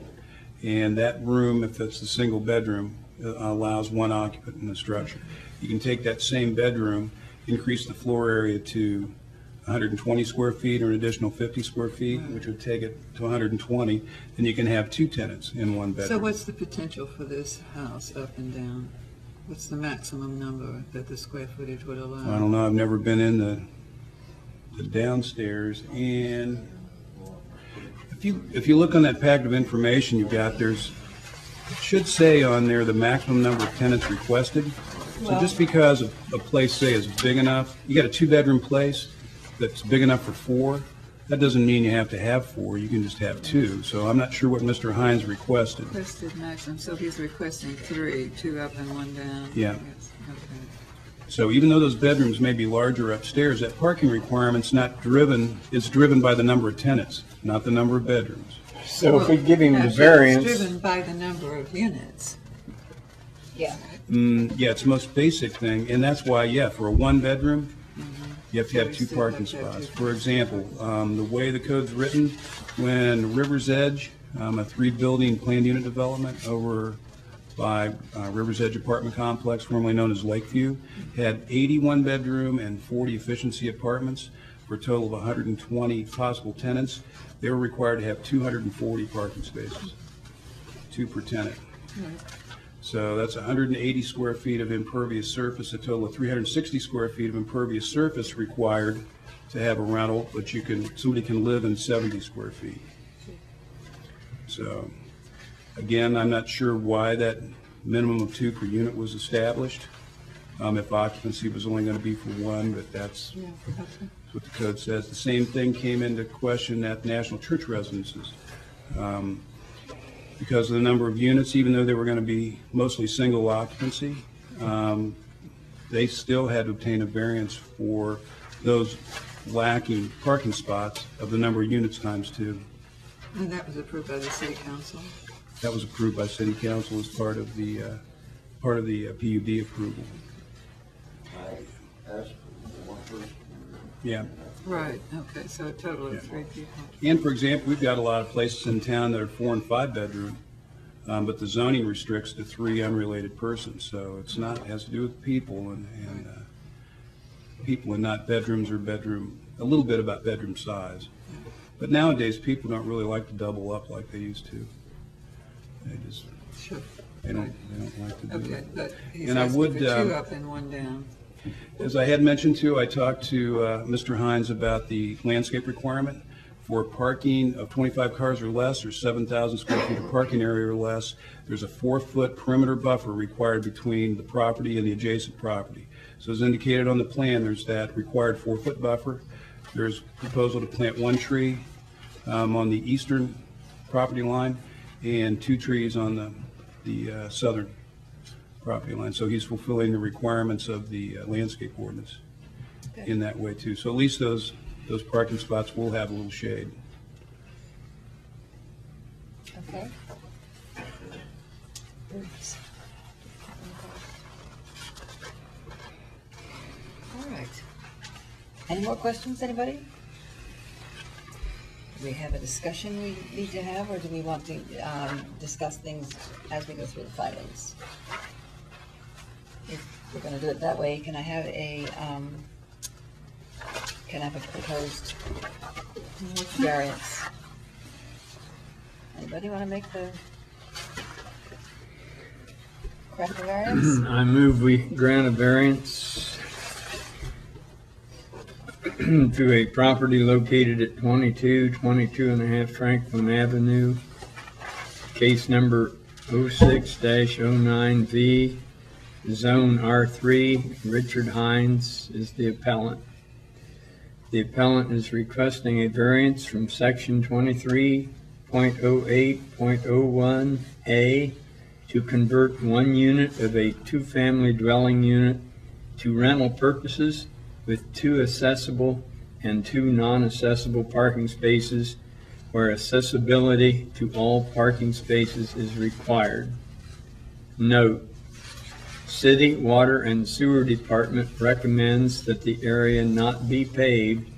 and that room, if it's a single bedroom, allows 1 occupant in the structure. You can take that same bedroom, increase the floor area to 120 square feet or an additional 50 square feet, which would take it to 120, then you can have 2 tenants in one bedroom. So what's the potential for this house up and down? What's the maximum number that the square footage would allow? I don't know, I've never been in the downstairs, and if you look on that packet of information you got, it should say on there the maximum number of tenants requested. So just because a place, say, is big enough, you got a 2-bedroom place that's big enough for 4, that doesn't mean you have to have 4, you can just have 2. So I'm not sure what Mr. Hines requested. Requested maximum, so he's requesting 3, 2 up and 1 down? Yeah. Yes, okay. So even though those bedrooms may be larger upstairs, that parking requirement's not driven, it's driven by the number of tenants, not the number of bedrooms. So if we give him the Actually, variance, it's driven by the number of units. Yeah. Yeah, it's the most basic thing, and that's why, yeah, for a 1-bedroom, you have to have 2 parking spots. For example, the way the code's written, when River's Edge, a 3-building planned unit development over by River's Edge Apartment Complex, formerly known as Lakeview, had 81 bedroom and 40 efficiency apartments for a total of 120 possible tenants. They were required to have 240 parking spaces, 2 per tenant. So that's 180 square feet of impervious surface, a total of 360 square feet of impervious surface required to have a rental, but somebody can live in 70 square feet. So, again, I'm not sure why that minimum of 2 per unit was established, if occupancy was only going to be for 1, but that's what the code says. The same thing came into question at National Church Residences. Because of the number of units, even though they were going to be mostly single occupancy, they still had to obtain a variance for those lacking parking spots of the number of units times 2. And that was approved by the city council? That was approved by city council as part of the PUD approval. Yeah. Right, okay, so a total of 3 people. And for example, we've got a lot of places in town that are 4 and 5 bedroom, but the zoning restricts to 3 unrelated persons. So it's not, it has to do with people and people and not bedrooms or bedroom, a little bit about bedroom size. But nowadays, people don't really like to double up like they used to. They just, Sure. they don't like to do Okay, it. but he's And I asking would, for 2 up and 1 down. As I had mentioned too, I talked to Mr. Hines about the landscape requirement for parking of 25 cars or less or 7,000 square feet of parking area or less. There's a 4-foot perimeter buffer required between the property and the adjacent property. So as indicated on the plan, there's that required 4-foot buffer. There's proposal to plant 1 tree on the eastern property line and 2 trees on the southern property line. So he's fulfilling the requirements of the landscape ordinance in that way too. So at least those parking spots will have a little shade. Okay. All right. Any more questions, anybody? Do we have a discussion we need to have, or do we want to discuss things as we go through the filings? If we're going to do it that way, can I have a proposed variance? Anybody want to make the craft the variance? I move we grant a variance to a property located at 22.5 Franklin Avenue, case number 06-09V, Zone R3. Richard Hines is the appellant. The appellant is requesting a variance from section 23.08.01A to convert 1 unit of a 2-family dwelling unit to rental purposes with 2 accessible and 2 non-accessible parking spaces where accessibility to all parking spaces is required. Note: City Water and Sewer Department recommends that the area not be paved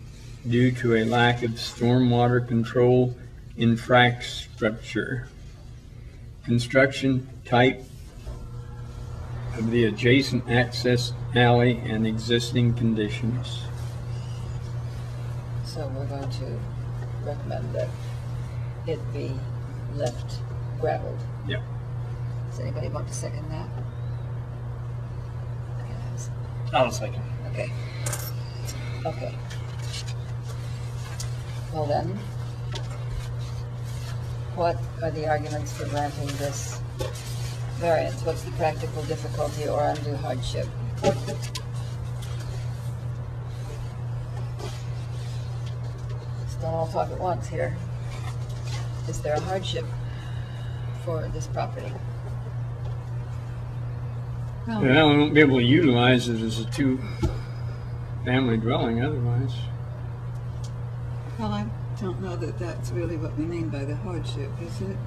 due to a lack of stormwater control infrastructure. Construction type of the adjacent access alley and existing conditions. So we're going to recommend that it be left gravelled. Yeah. Does anybody want to second that? Yes. I'll second. Okay. Okay. Well then, what are the arguments for granting this variance? What's the practical difficulty or undue hardship? Let's don't all talk at once here. Is there a hardship for this property? Well, Well, we won't be able to utilize it as a two-family dwelling otherwise. well, I don't know that that's really what we mean by the hardship, is it?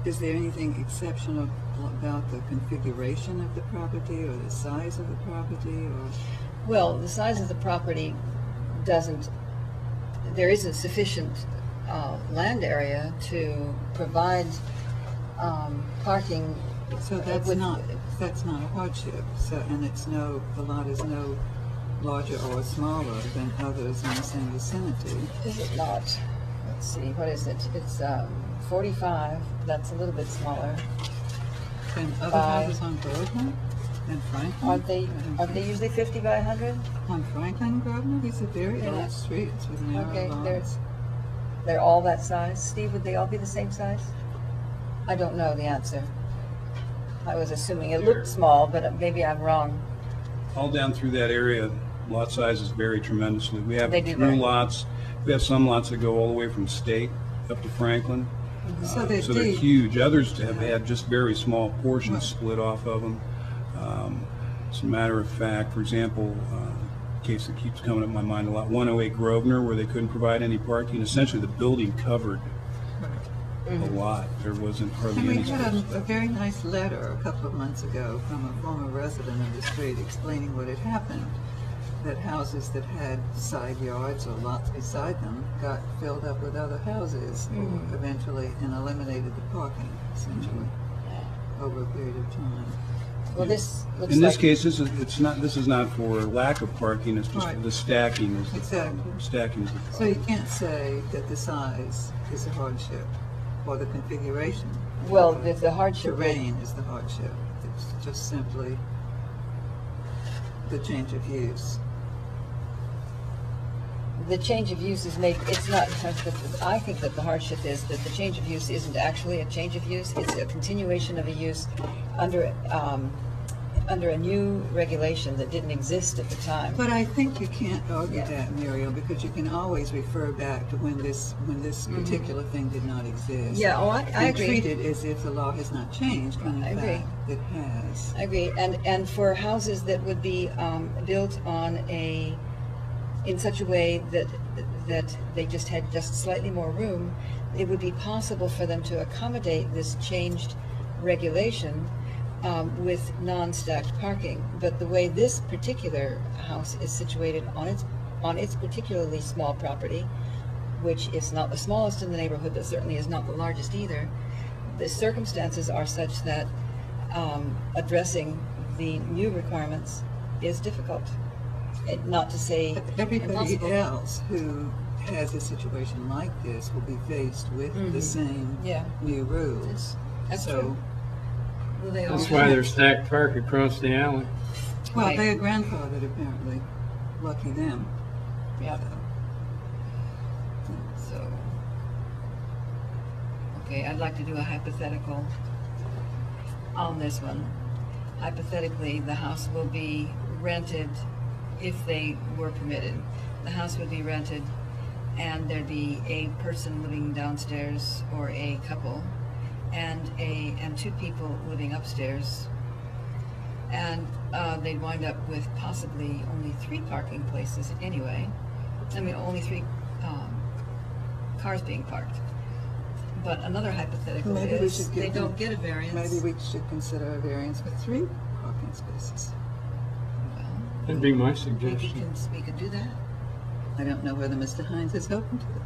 Is there anything exceptional about the configuration of the property or the size of the property or? Well, the size of the property doesn't, there isn't sufficient land area to provide parking. So that's with- not a hardship, so, and the lot is no larger or smaller than others in the same vicinity. Is it not? Let's see, what is it? It's 45, that's a little bit smaller. Than other By- houses on Grosvenor and Franklin? Aren't they usually 50 by 100? On Franklin and Grosvenor, these are very Yeah. old streets with narrow Okay, lots. they're all that size. Steve, would they all be the same size? I don't know the answer. I was assuming it looked small, but maybe I'm wrong. All down through that area, lot sizes vary tremendously. We have They do through vary. lots, we have some lots that go all the way from State up to Franklin. So they're So they're deep. huge. Others have had just very small portions split off of them. As a matter of fact, for example, case that keeps coming up in my mind a lot, 108 Grosvenor, where they couldn't provide any parking. Essentially, the building covered a lot. There wasn't And hardly we any had space. a very nice letter a couple of months ago from a former resident of the street explaining what had happened, that houses that had side yards or lots beside them got filled up with other houses eventually and eliminated the parking, essentially, over a period of time. Well, this looks In this like, case, this is not for lack of parking, it's just Right. the stacking is the Exactly. problem. Stacking is the So you problem. can't say that the size is a hardship or the configuration. well, the hardship. Terrain is the hardship. It's just simply the change of use. The change of use is made, it's not, I think that the hardship is that the change of use isn't actually a change of use, it's a continuation of a use under a new regulation that didn't exist at the time. But I think you can't argue Yeah. that, Muriel, because you can always refer back to when this particular thing did not exist. Yeah, oh, I And agree. treat it as if the law has not changed, when I in agree. fact it has. I agree, and for houses that would be built in such a way that they just had just slightly more room, it would be possible for them to accommodate this changed regulation with non-stacked parking. But the way this particular house is situated on its particularly small property, which is not the smallest in the neighborhood, but certainly is not the largest either, the circumstances are such that addressing the new requirements is difficult. Not to say Everybody impossible. else who has a situation like this will be faced with the same Yeah. new rules. That's So, true. Well, they all That's why there's stacked park across the alley. well, Right. they are grandfathered apparently. Lucky them. Yeah. So, okay, I'd like to do a hypothetical on this one. Hypothetically, the house will be rented if they were permitted. The house would be rented and there'd be a person living downstairs or a couple and two people living upstairs. And they'd wind up with possibly only 3 parking places anyway. I mean, only 3 cars being parked. But another hypothetical Maybe we is should they give don't them- get a variance. Maybe we should consider a variance with 3 parking spaces. Well, That'd be my we suggestion. could do that. I don't know whether Mr. Hines is open to it.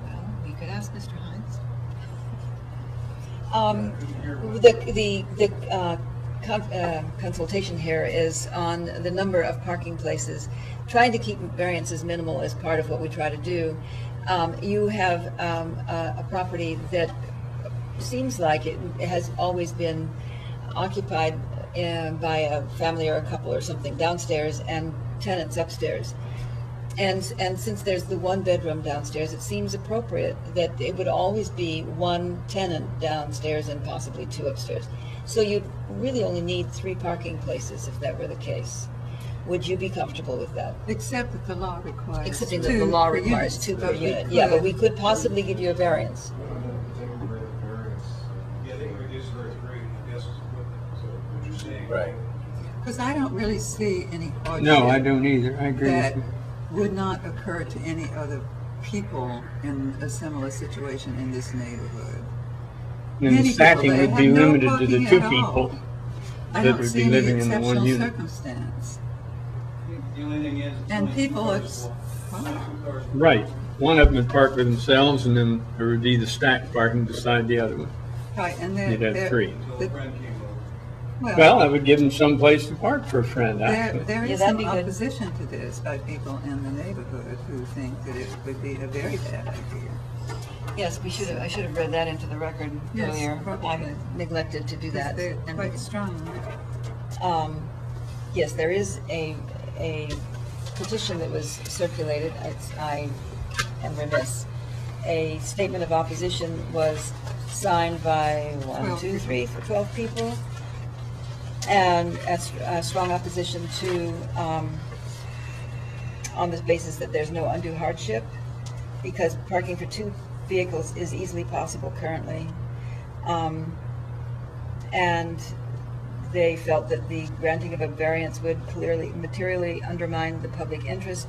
Well, we could ask Mr. Hines. The consultation here is on the number of parking places, trying to keep variances minimal as part of what we try to do. You have a property that seems like it has always been occupied by a family or a couple or something downstairs and tenants upstairs. And since there's the one bedroom downstairs, it seems appropriate that it would always be one tenant downstairs and possibly two upstairs. So you'd really only need 3 parking places if that were the case. Would you be comfortable with that? Except that the law requires Excepting that the law requires 2 per unit. Yeah, but we could possibly give you a variance. Yeah, they can reduce it to 3, I guess is what you're saying. Right. Because I don't really see any hardship. No, I don't either. I agree with That you. would not occur to any other people in a similar situation in this neighborhood. And the Many stacking people, would they be have no limited to the parking 2 at all. people I that don't would see be any living in the one exceptional unit. circumstance. The only thing is, it's And only people 2 are, cars. well, 2 cars. Right. One of them would park with themselves, and then there would be the stacked parking beside the other one. right, and they're. You'd have they're- 3. Until a friend came over. Well, I would give them some place to park for a friend, There, actually. there Yeah, is that'd some be good. opposition to this by people in the neighborhood who think that it would be a very bad idea. Yes, I should have read that into the record Yes, earlier. probably. I neglected to do Because that. they're And, quite strong. yes, there is a petition that was circulated. I am remiss. A statement of opposition was signed by 12 people. And a strong opposition to, on the basis that there's no undue hardship, because parking for 2 vehicles is easily possible currently. And they felt that the granting of a variance would clearly, materially undermine the public interest.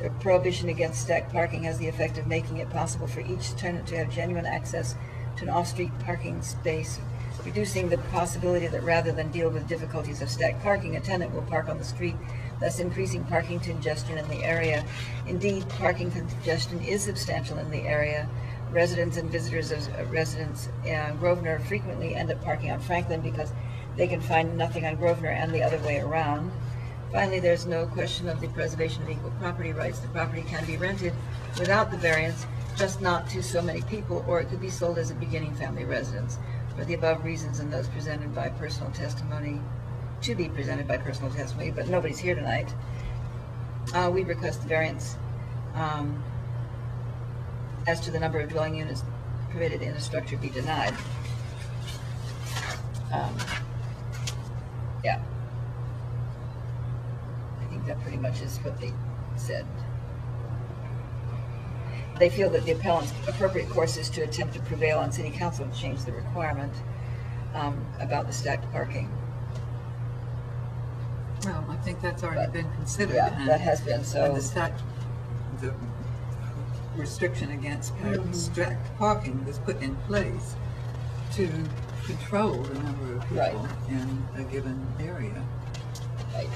The prohibition against stacked parking has the effect of making it possible for each tenant to have genuine access to an off-street parking space, reducing the possibility that rather than deal with difficulties of stacked parking, a tenant will park on the street, thus increasing parking congestion in the area. Indeed, parking congestion is substantial in the area. Residents and visitors of residents in Grosvenor frequently end up parking on Franklin because they can find nothing on Grosvenor and the other way around. Finally, there's no question of the preservation of equal property rights. The property can be rented without the variance, just not to so many people, or it could be sold as a beginning family residence. For the above reasons and those presented by personal testimony, to be presented by personal testimony, but nobody's here tonight, we request the variance as to the number of dwelling units permitted in a structure be denied. Yeah. I think that pretty much is what they said. They feel that the appellant's appropriate course is to attempt to prevail on city council to change the requirement about the stacked parking. Well, I think that's already been considered. Yeah, and- that has been, so- And the restriction against stacked parking was put in place to control the number of Right. people in a given area. Right.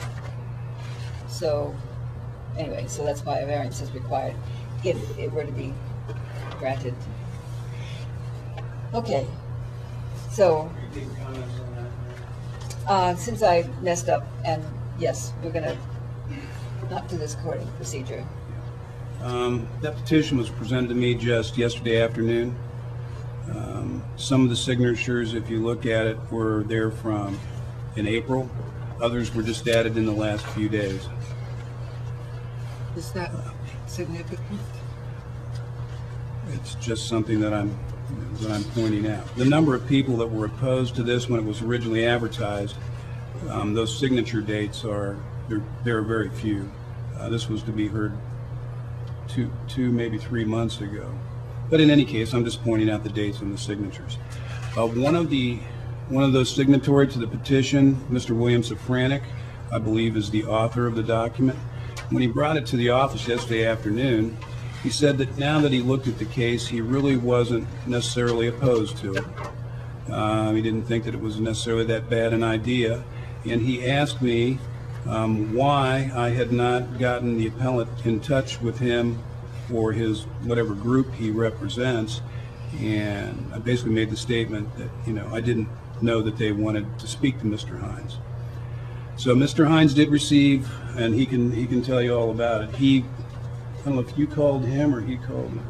So, anyway, so that's why a variance is required if it were to be granted. Okay, so, Any comments on that? since I messed up, and yes, we're gonna not do this according to procedure. That petition was presented to me just yesterday afternoon. Some of the signatures, if you look at it, were there from in April. Others were just added in the last few days. Is that significant? It's just something that I'm pointing out. The number of people that were opposed to this when it was originally advertised, those signature dates there are very few. This was to be heard two, maybe 3 months ago. But in any case, I'm just pointing out the dates and the signatures. One of those signatory to the petition, Mr. William Safranek, I believe is the author of the document. When he brought it to the office yesterday afternoon, he said that now that he looked at the case, he really wasn't necessarily opposed to it. He didn't think that it was necessarily that bad an idea. And he asked me why I had not gotten the appellant in touch with him or his whatever group he represents. And I basically made the statement that, I didn't know that they wanted to speak to Mr. Hines. So Mr. Hines did receive, and he can tell you all about it. I don't know if you called him or he called me.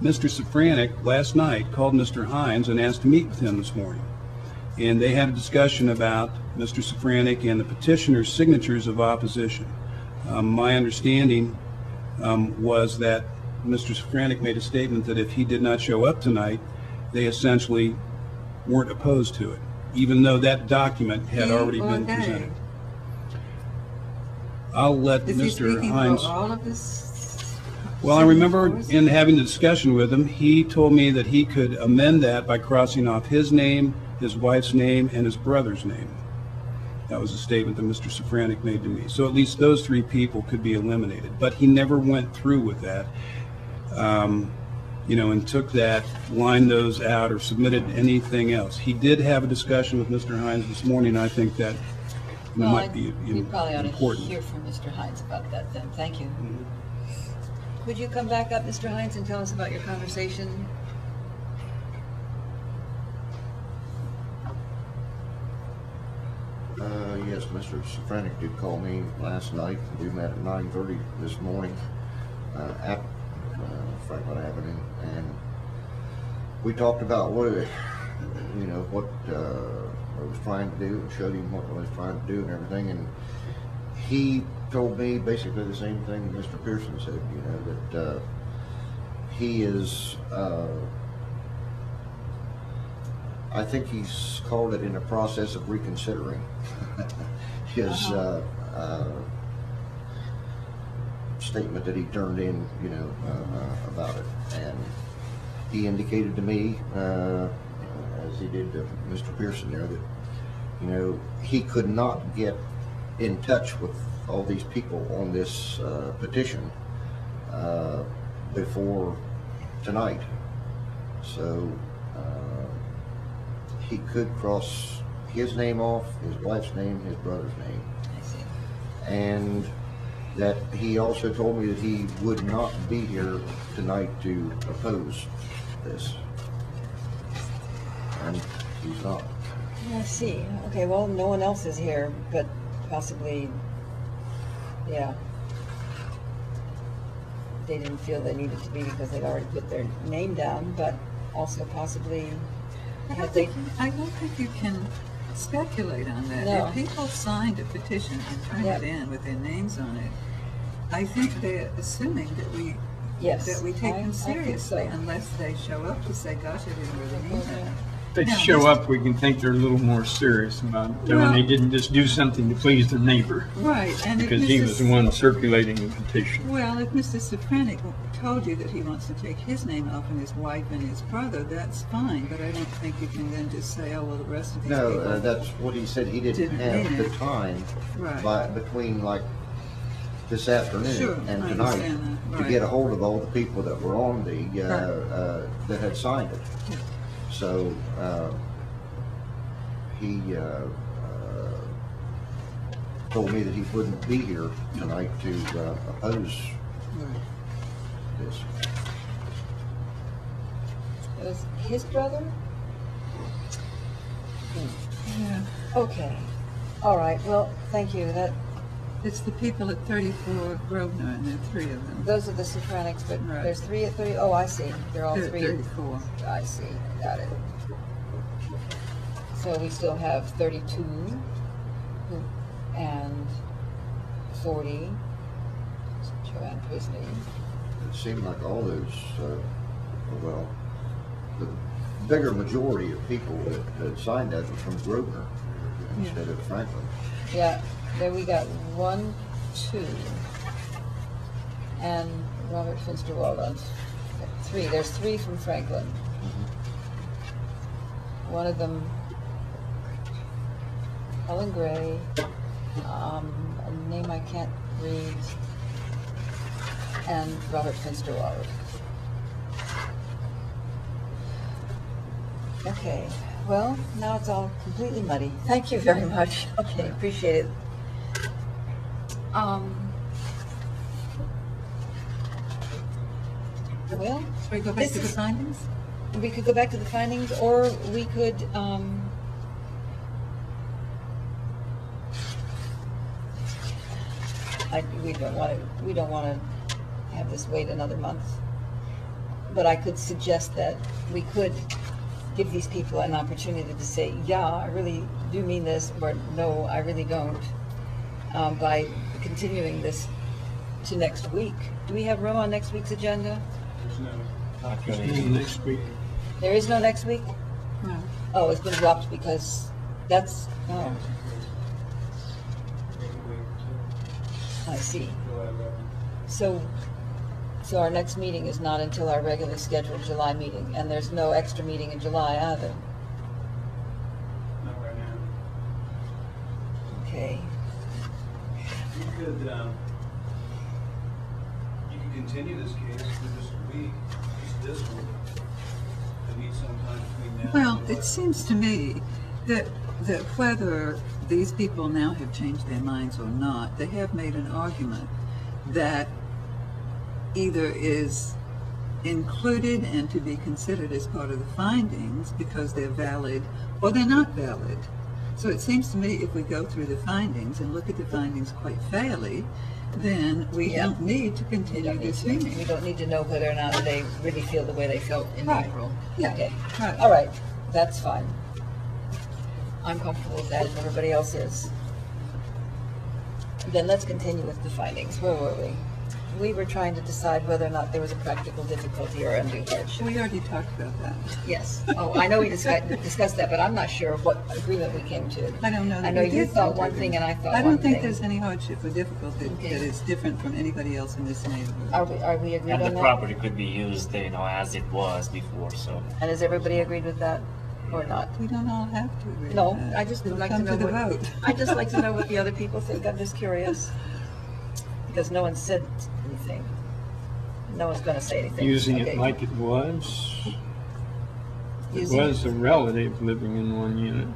Mr. Safranek last night called Mr. Hines and asked to meet with him this morning. And they had a discussion about Mr. Safranek and the petitioner's signatures of opposition. My understanding was that Mr. Safranek made a statement that if he did not show up tonight, they essentially weren't opposed to it, even though that document had already been presented. I'll let Is he Mr. speaking Hines. for all of this? Well, I remember in having the discussion with him, he told me that he could amend that by crossing off his name, his wife's name, and his brother's name. That was a statement that Mr. Safranek made to me. So at least those three people could be eliminated. But he never went through with that, and took that, lined those out, or submitted anything else. He did have a discussion with Mr. Hines this morning. I think that might be You probably ought to important. hear from Mr. Hines about that then. Thank you. Would you come back up, Mr. Hines, and tell us about your conversation? Yes, Mr. Safranek did call me last night. We met at 9:30 this morning at Franklin Avenue, and we talked about what I was trying to do, and showed him what I was trying to do and everything. And he told me basically the same thing that Mr. Pearson said. That he is. I think he's called it in a process of reconsidering his statement that he turned in, about it. And he indicated to me, as he did to Mr. Pearson there, that, he could not get in touch with all these people on this petition before tonight. So he could cross his name off, his wife's name, his brother's name. I see. And that he also told me that he would not be here tonight to oppose this. And he's not. I see. Okay, well, no one else is here, but possibly, yeah. They didn't feel they needed to be because they'd already put their name down, but also possibly I had don't they... think you can speculate on that. No. If people signed a petition and turned Yep. it in with their names on it, I think they're assuming that we Yes, take I them think seriously, so. unless they show up to say, gosh, I didn't really mean that. If they Now, show Mr. up, we can think they're a little more serious about it, Well- and they didn't just do something to please their neighbor, Right, and if because he was the one circulating the petition. Well, if Mr. Safranek told you that he wants to take his name off and his wife and his brother, that's fine, but I don't think you can then just say, oh, well, the rest of these people. No, that's what he said. He didn't Didn't have mean the it. time Right. between like this afternoon Sure, and I tonight understand that, to right. get a hold of all the people that were on the that had signed it. So he told me that he wouldn't be here tonight to oppose this. It was his brother? Yeah, Okay. All right, well, thank you. it's the people at 34 Grosvenor, and there are three of them. Those are the Safranics, but Right. there's three at 30. Oh, I see. They're all They're at three. 34. I see. Got it. So we still have 32 and 40. Joanne Priestley. It seemed like all those, well, the bigger majority of people that signed that were from Grosvenor instead of Franklin. Yeah, there we got 1, 2, and Robert Finsterwald on 3. There's 3 from Franklin. One of them, Helen Gray, a name I can't read, and Robert Finsterwald. Okay, well, now it's all completely muddy. Thank you very much. Okay, appreciate it. Well, Shall we go back This to the is- findings? we could go back to the findings, or we could we don't want to have this wait another month. But I could suggest that we could give these people an opportunity to say, yeah, I really do mean this, or no, I really don't, by continuing this to next week. Do we have room on next week's agenda? Not really. Next week. There is no next week? No. Oh, it's been dropped because that's, oh, I see. So our next meeting is not until our regularly scheduled July meeting, and there's no extra meeting in July either. Not right now. Okay. You could continue this case for just a week, just this one, and meet sometime between now. Well, and it seems to me that whether these people now have changed their minds or not, they have made an argument that either is included and to be considered as part of the findings because they're valid or they're not valid. So it seems to me if we go through the findings and look at the findings quite fairly, then we Yeah. don't need to We continue don't need this to, meeting. we don't need to know whether or not they really feel the way they felt in Right. April. Yeah. Okay. Right. All right, that's fine. I'm comfortable with that, if everybody else is. Then let's continue with the findings. Where were we? We were trying to decide whether or not there was a practical difficulty or undue hardship. We already talked about that. Yes. Oh, I know we discussed that, but I'm not sure what agreement we came to. I don't know that I know we you did thought come to one an thing and I thought one I thing. don't think there's any hardship or difficulty Okay. that is different from anybody else in this neighborhood. Are we agreed And on the that? property could be used, as it was before, so. And has everybody agreed with that or not? We don't all have to agree with No, that. I just would We'll like to come know the what, vote. I'd just like to know what the other people think. I'm just curious. Because no one said anything. No one's gonna say anything. Using it Okay. like it was. It Using it- was a relative living in one unit.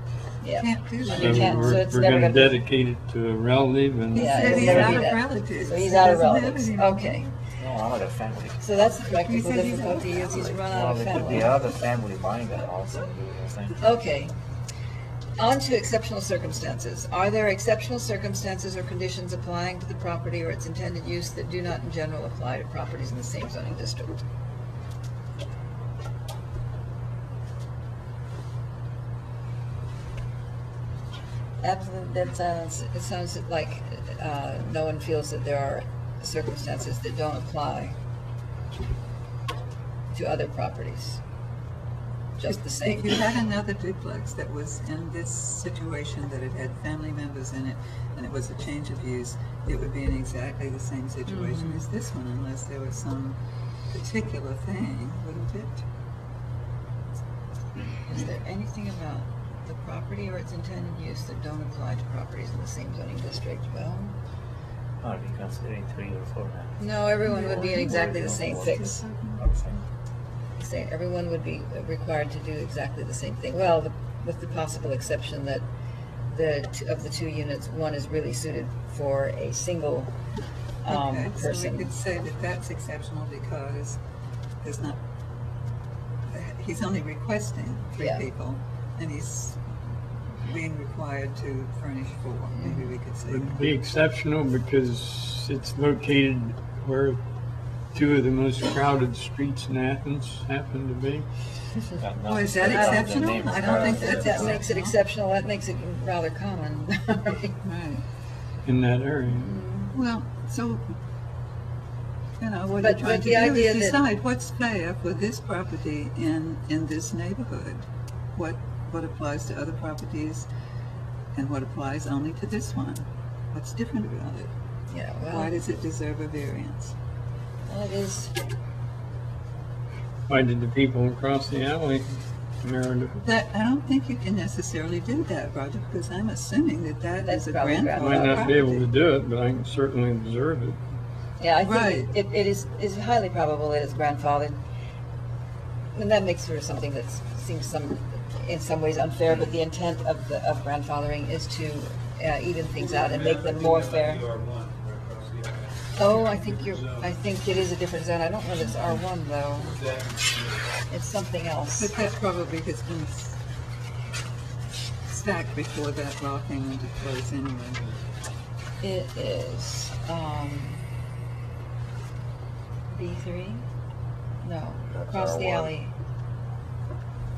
Yeah. Can't do that. You So can't, so we're it's we're never gonna gonna be- dedicate it to a relative and. He Yeah, said it'll he's never out be of that. relatives. So he's He out of doesn't have relatives. any. Okay. No, another family. So that's the practical said he's difficulty is he's run out Well, of it could be family. other family buying that also. Okay. On to exceptional circumstances. Are there exceptional circumstances or conditions applying to the property or its intended use that do not in general apply to properties in the same zoning district? Absolute dead silence. It sounds like no one feels that there are circumstances that don't apply to other properties. Just the same. If you had another duplex that was in this situation, that it had family members in it, and it was a change of use, it would be in exactly the same situation as this one, unless there was some particular thing, wouldn't it? Is there anything about the property or its intended use that don't apply to properties in the same zoning district? Well, Are we considering 3 or 4 now? no, everyone would be in exactly the same fix. Okay. Saying everyone would be required to do exactly the same thing. Well, with the possible exception that of the 2 units, one is really suited for a single Okay, so we person. could say that that's exceptional because there's not, he's only requesting 3 Yeah. people, and he's being required to furnish 4, maybe we could say Would that. be exceptional because it's located where 2 of the most crowded streets in Athens happen to be. Oh, is that exceptional? I don't think that's That makes it exceptional. That makes it rather common. Right. In that area. Well, so, you know, what But- you're trying but to the do idea is that- decide what's fair for this property in this neighborhood. What applies to other properties and what applies only to this one. What's different about it? Yeah, Why well, does it deserve a variance? it is. Why did the people across the alley merit it? That, I don't think you can necessarily do that, Roger, because I'm assuming that That's is a probably I grandfather might not be able to property. do it, but I can certainly observe it. Yeah, I Right. think it is highly probable it is grandfathered. And that makes for something that seems in some ways unfair, but the intent of grandfathering is to even things out and make them more fair. Oh, I think it is a different zone. I don't know if it's R1 though. It's something else. But that probably has been stacked before that law came into place anyway. It is. B3? No, That's across the R1. alley.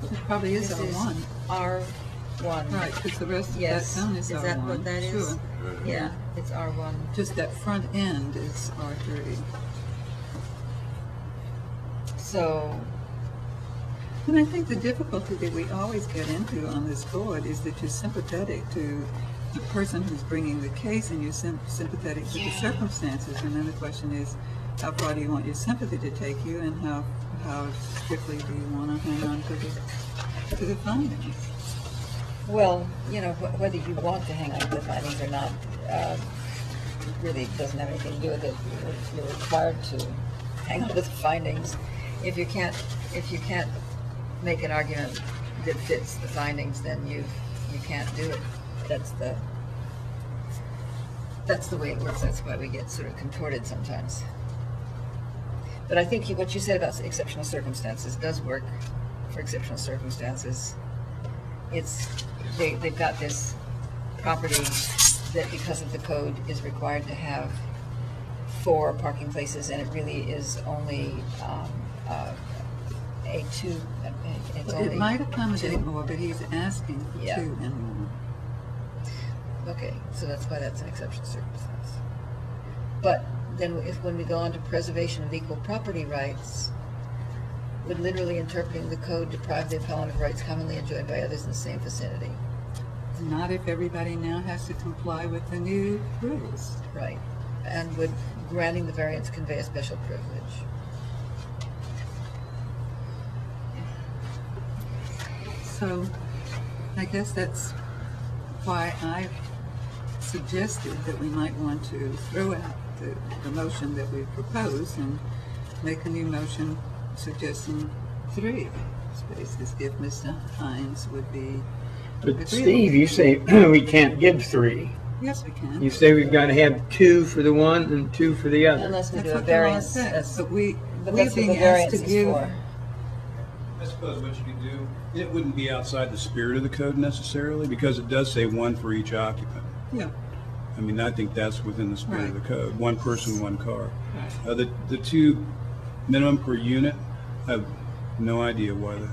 It probably is This is R1. R1. Right, because the rest of that Yes. zone is R1. Is that what that is? Sure. Yeah, it's R1. Just that front end is R3. So, And I think the difficulty that we always get into on this board is that you're sympathetic to the person who's bringing the case and you're sympathetic to the circumstances. And then the question is, how far do you want your sympathy to take you and how strictly do you want to hang on to the findings? well, you know, whether you want to hang on to the findings or not, really doesn't have anything to do with it. You're required to hang on to the findings. If you can't make an argument that fits the findings, then you can't do it. That's the way it works. That's why we get sort of contorted sometimes. But I think what you said about exceptional circumstances does work for exceptional circumstances. They've got this property that, because of the code, is required to have 4 parking places, and it really is only a 2. It's It only might accommodate 2. more, but he's asking for Yeah. 2 and more. Okay, so that's why that's an exceptional circumstance. But then when we go on to preservation of equal property rights, would literally interpreting the code deprive the appellant of rights commonly enjoyed by others in the same vicinity? Not if everybody now has to comply with the new rules. Right. And would granting the variance convey a special privilege? So I guess that's why I suggested that we might want to throw out the motion that we proposed and make a new motion suggesting 3 spaces if Mr. Hines would be But agreeable. Steve, you say we can't give 3. Yes, we can. You say we've got to have 2 for the one and 2 for the other. Unless we That's do a what the law variance. says, but we're But that's what the being asked variance to is give. for. I suppose what you could do, it wouldn't be outside the spirit of the code necessarily, because it does say 1 for each occupant. Yeah, I mean, I think that's within the spirit of the code, 1 person, 1 car. right. The 2 minimum per unit, I have no idea why that.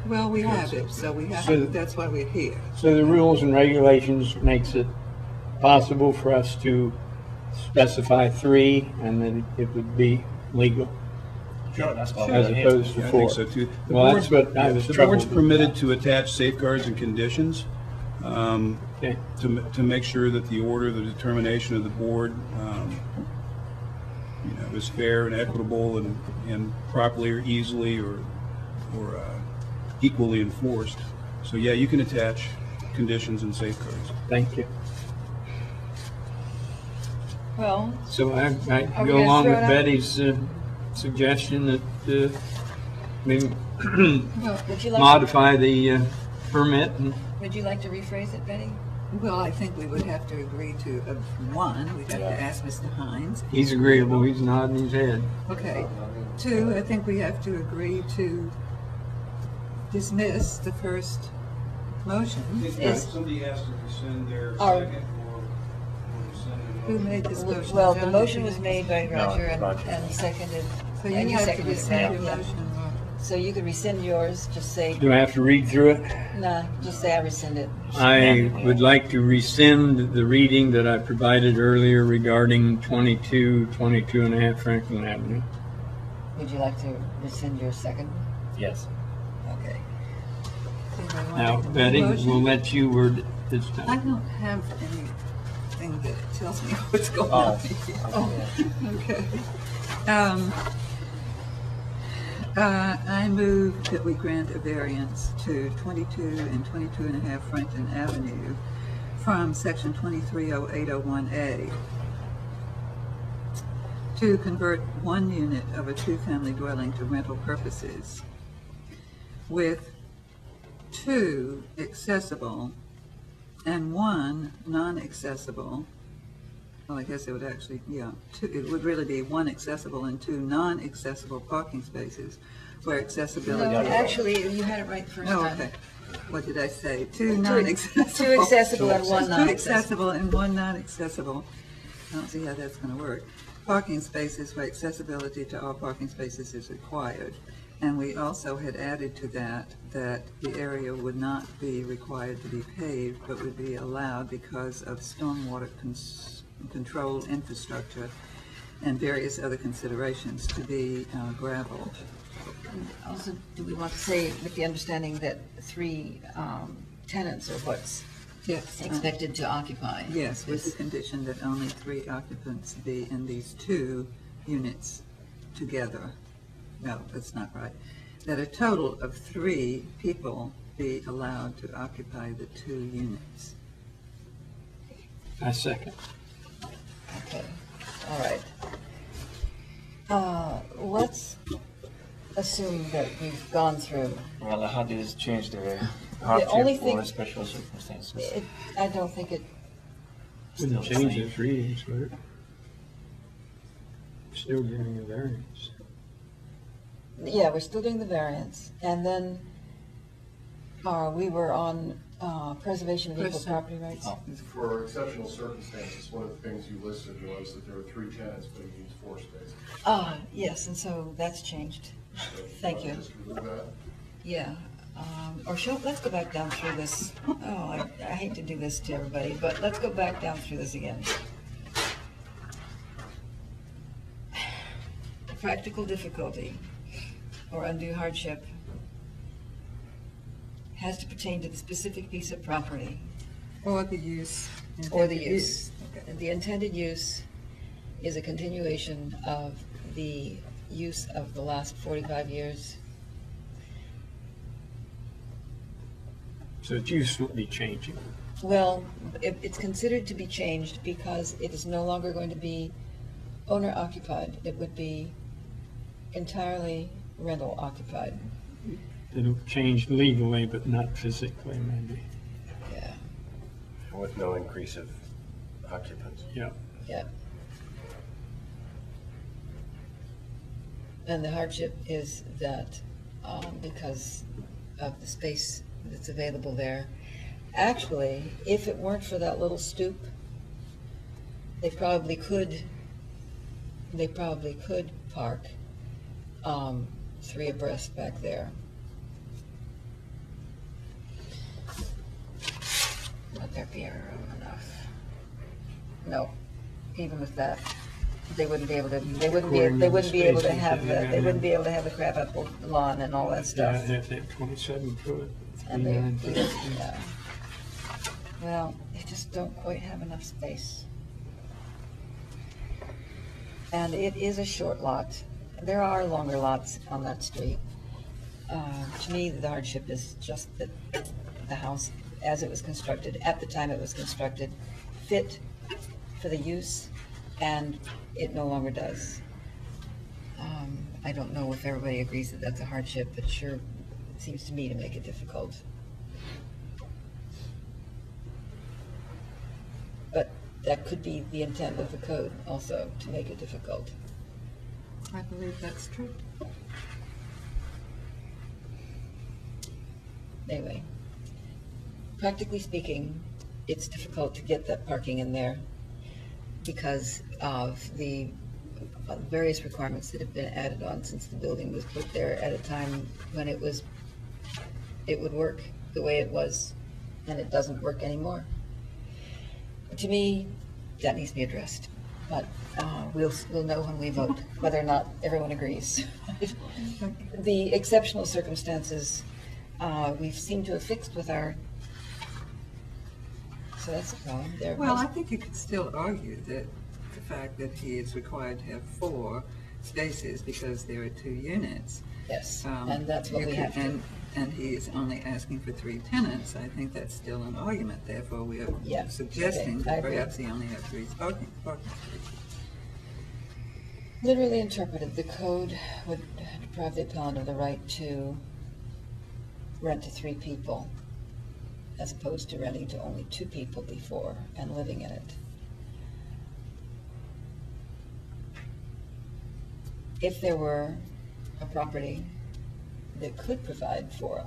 Well, we have it, so we have, So- that's why we're here. So the rules and regulations makes it possible for us to specify 3, and then it would be legal, Sure, that's why as we're here. opposed to Yeah, I 4. think so too. The Well, board- that's what I was The troubled board's with. permitted to attach safeguards and conditions Okay. to make sure that the order, the determination of the board, is fair and equitable and properly or easily or equally enforced. So yeah, you can attach conditions and safeguards. Thank you. Well, So I Are we go gonna along throw with it out? Betty's suggestion that we Well, would you like, modify the permit and would you like to rephrase it, Betty? well, I think we would have to agree to 1, we'd have to ask Mr. Hines. he's agreeable, he's nodding his head. Okay. 2, I think we have to agree to dismiss the first motion. Is- Somebody has to rescind their Our- second or rescind Who made this motion? Well, the John, motion did was you- made by Roger Roger. and seconded, So and you you have to seconded it, rescind your right? motion, Robert. So you could rescind yours, just say, Do I have to read through it? nah, just say I rescind it. I would like to rescind the reading that I provided earlier regarding 22 and a half Franklin Avenue. Would you like to rescind your second? Yes. Okay. Anybody want Now, to make a Betty, motion? we'll let you word it this I time. don't have anything that tells me what's going Oh. on here. Okay. I move that we grant a variance to 22 and 22 and a half Franklin Avenue from section 230801A to convert 1 unit of a 2-family dwelling to rental purposes with 2 accessible and 1 non-accessible. Well, I guess it would actually, it would really be 1 accessible and 2 non-accessible parking spaces where No, accessibility. actually, you had it right the first Oh, time. okay. What did I say? 2 non-accessible. 2 accessible and 1 2 non-accessible. accessible and 1 non-accessible I don't see how that's going to work. Parking spaces, where accessibility to all parking spaces is required. And we also had added to that, that the area would not be required to be paved, but would be allowed because of stormwater control infrastructure and various other considerations to be gravelled. Also, do we want to say with the understanding that 3 tenants are what's Yes. expected to occupy? Yes, with the condition that only 3 occupants be in these 2 units together. No, that's not right. That a total of 3 people be allowed to occupy the 2 units. I second. Okay, all right. Let's assume that we've gone through. Well, how do this change the only hardship thing- or special circumstances? I don't think it, Wouldn't Still the change same. its readings, would it? Still giving a variance. yeah, we're still doing the variance. And then we were on preservation of equal Person. property rights. Oh. For exceptional circumstances, one of the things you listed was that there were 3 tenants, but you used 4 spaces. Yes, and so that's changed. So Thank you you. wanna Just remove that. Yeah, let's go back down through this. Oh, I hate to do this to everybody, but let's go back down through this again. Practical difficulty or undue hardship has to pertain to the specific piece of property Or the use. or the use. Okay. The intended use is a continuation of the use of the last 45 years. So its use won't be changing. Well, it's considered to be changed because it is no longer going to be owner occupied. It would be entirely rental occupied. It'll change legally, but not physically, maybe. Yeah, With no increase of occupants. Yeah. yeah. And the hardship is that because of the space that's available there, actually, if it weren't for that little stoop, they probably could park 3 abreast back there. Would there be room enough? No, even with that, they wouldn't be able to, they wouldn't be able to have the crab apple lawn and all that Yeah, stuff. they're 27 foot, And they, 39. yeah. Well, they just don't quite have enough space. And it is a short lot. There are longer lots on that street. To me, the hardship is just that the house, as it was constructed, at the time it was constructed, fit for the use, and it no longer does. I don't know if everybody agrees that that's a hardship, but sure seems to me to make it difficult. But that could be the intent of the code also, to make it difficult. I believe that's true. Anyway, practically speaking, it's difficult to get that parking in there because of the various requirements that have been added on since the building was put there at a time when it would work the way it was, and it doesn't work anymore. To me, that needs to be addressed, but we'll know when we vote whether or not everyone agrees. The exceptional circumstances, we've seemed to have fixed with our, so that's a problem. There Well, I must- think you could still argue that the fact that he is required to have 4 spaces because there are 2 units. Yes, um, and that's what you we could- have to. And he is only asking for 3 tenants. I think that's still an argument. Therefore, we are Yeah, suggesting okay, I that agree. perhaps he only have 3 parking spaces. Literally interpreted, the code would deprive the appellant of the right to rent to 3 people, as opposed to renting to only 2 people before and living in it. If there were a property that could provide for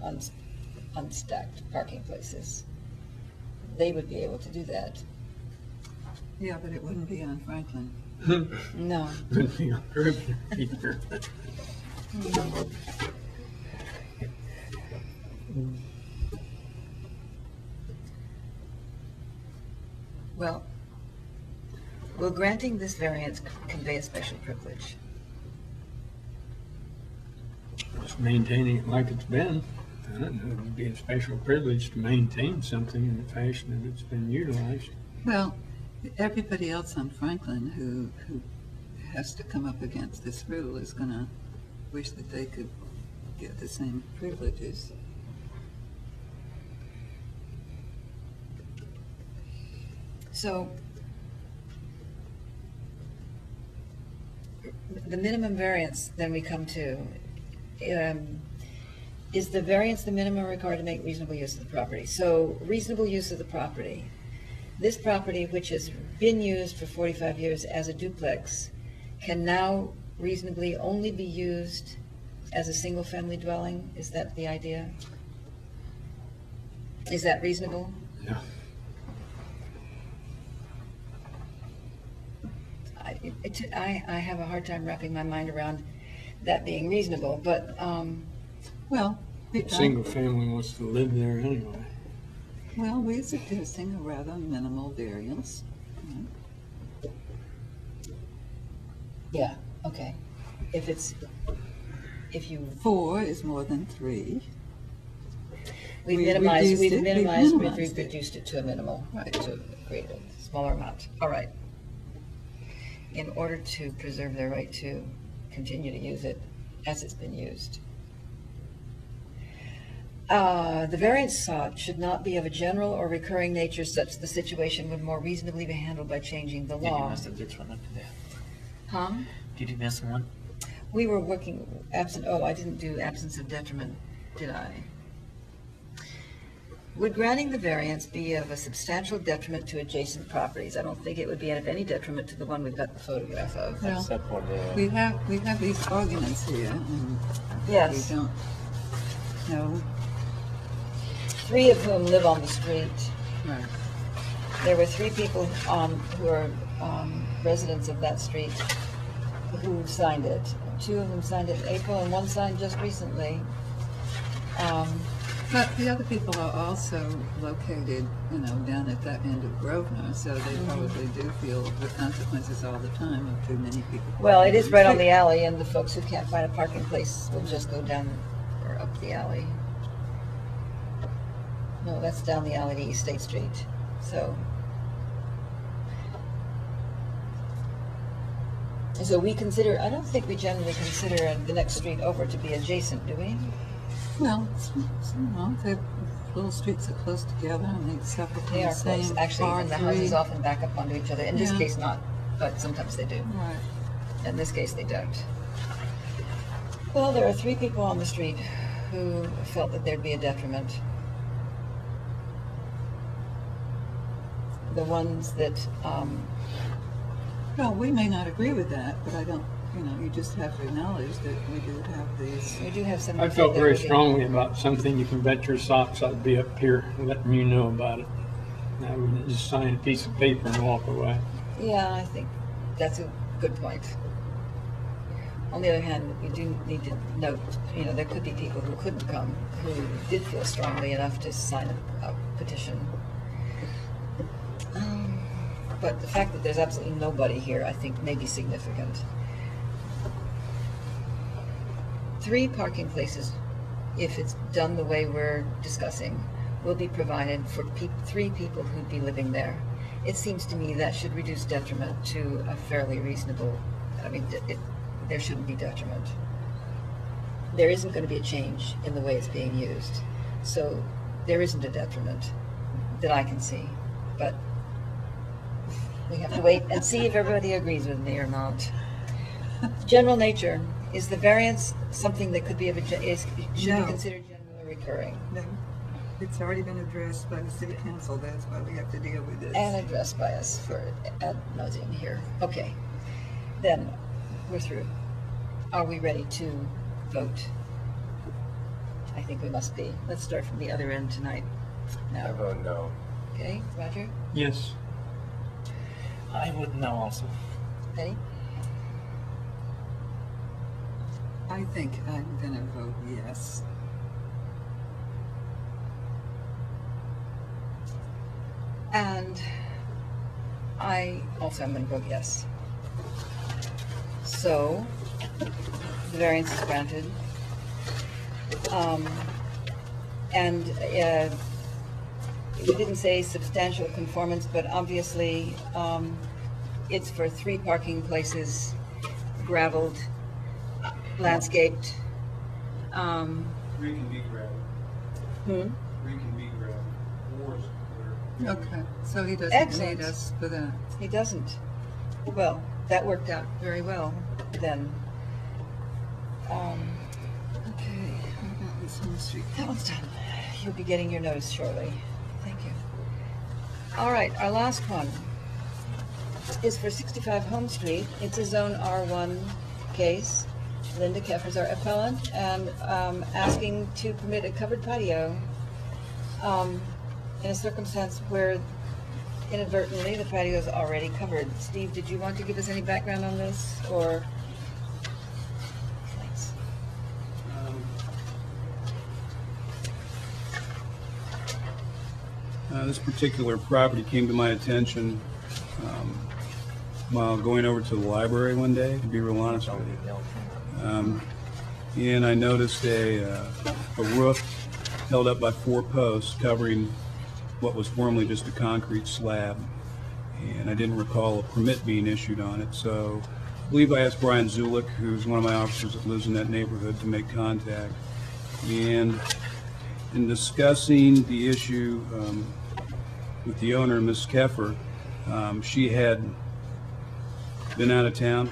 unstacked parking places, they would be able to do that. Yeah, but it wouldn't be on Franklin. No. Well, will granting this variance convey a special privilege? Just maintaining it like it's been. I don't know, it would be a special privilege to maintain something in the fashion that it's been utilized. Well, everybody else on Franklin who has to come up against this rule is gonna wish that they could get the same privileges. So, the minimum variance, then we come to, is the variance the minimum required to make reasonable use of the property? So, reasonable use of the property. This property, which has been used for 45 years as a duplex, can now reasonably only be used as a single-family dwelling? Is that the idea? Is that reasonable? Yeah. I have a hard time wrapping my mind around that being reasonable, but, Well, Single family wants to live there anyway. well, we're suggesting a rather minimal variance. yeah, okay. If you, 4 is more than 3. we've We minimized, reduced it, we've it. reduced it to a minimal, Right. to a greater, smaller amount. All right. In order to preserve their right to continue to use it as it's been used. The variance sought should not be of a general or recurring nature such the situation would more reasonably be handled by changing the Did you law. miss the detriment to that? Huh? Did you miss one? We were working I didn't do absence of detriment, did I? Would granting the variance be of a substantial detriment to adjacent properties? I don't think it would be of any detriment to the one we've got the photograph of. Well, Except for the, we have these arguments here, and Yes. we don't know. 3 of whom live on the street. Right. There were 3 people who are residents of that street who signed it. 2 of them signed it in April, and 1 signed just recently. But the other people are also located, down at that end of Grosvenor, so they probably do feel the consequences all the time of too many people. Well, it is right on the alley, and the folks who can't find a parking place will just go down or up the alley. No, that's down the alley to East State Street, so. So we consider, I don't think we generally consider the next street over to be adjacent, do we? Well, the little streets are close together and they suffer from They the are close. same Actually, even the houses R3. often back up onto each other. In this Yeah. case, not, but sometimes they do. Right. In this case, they don't. Well, there are 3 people on the street who felt that there'd be a detriment. The ones that, Well, we may not agree with that, but I don't, you just have to acknowledge that we do have these. we do have some. I felt very strongly about something. You can bet your socks I'd be up here letting you know about it. I wouldn't just sign a piece of paper and walk away. Yeah, I think that's a good point. On the other hand, we do need to note, there could be people who couldn't come, who did feel strongly enough to sign a petition. But the fact that there's absolutely nobody here, I think, may be significant. 3 parking places, if it's done the way we're discussing, will be provided for 3 people who'd be living there. It seems to me that should reduce detriment to a fairly reasonable, there shouldn't be detriment. There isn't going to be a change in the way it's being used. So there isn't a detriment that I can see. But we have to wait and see if everybody agrees with me or not. General nature, is the variance something that could be should be No. considered general or recurring? No, it's already been addressed by the city council, that's why we have to deal with this. And addressed by us for ad nauseum here. Okay, then we're through. Are we ready to vote? I think we must be. Let's start from the other end tonight. I Now, vote no. okay, Roger? Yes. I would know also. Penny? I think I'm gonna vote yes. And I also am going to vote yes. So, the variance is granted. And we didn't say substantial conformance, but obviously it's for 3 parking places, gravelled, landscaped. 3 can be gravel. 3 can be gravel. 4 is clear. Okay, so he doesn't Excellent. need us for that. He doesn't. Well, that worked out very well then. Okay, what about this Home Street? That one's done. You'll be getting your notice shortly. Thank you. All right, our last one is for 65 Home Street. It's a Zone R1 case. Linda Keffer's our appellant, and asking to permit a covered patio in a circumstance where inadvertently the patio is already covered. Steve, did you want to give us any background on this, or? Thanks. This particular property came to my attention while going over to the library one day, to be real honest with you. And I noticed a roof held up by 4 posts covering what was formerly just a concrete slab. And I didn't recall a permit being issued on it. So I believe I asked Brian Zulik, who's one of my officers that lives in that neighborhood, to make contact. And in discussing the issue with the owner, Ms. Keffer, she had been out of town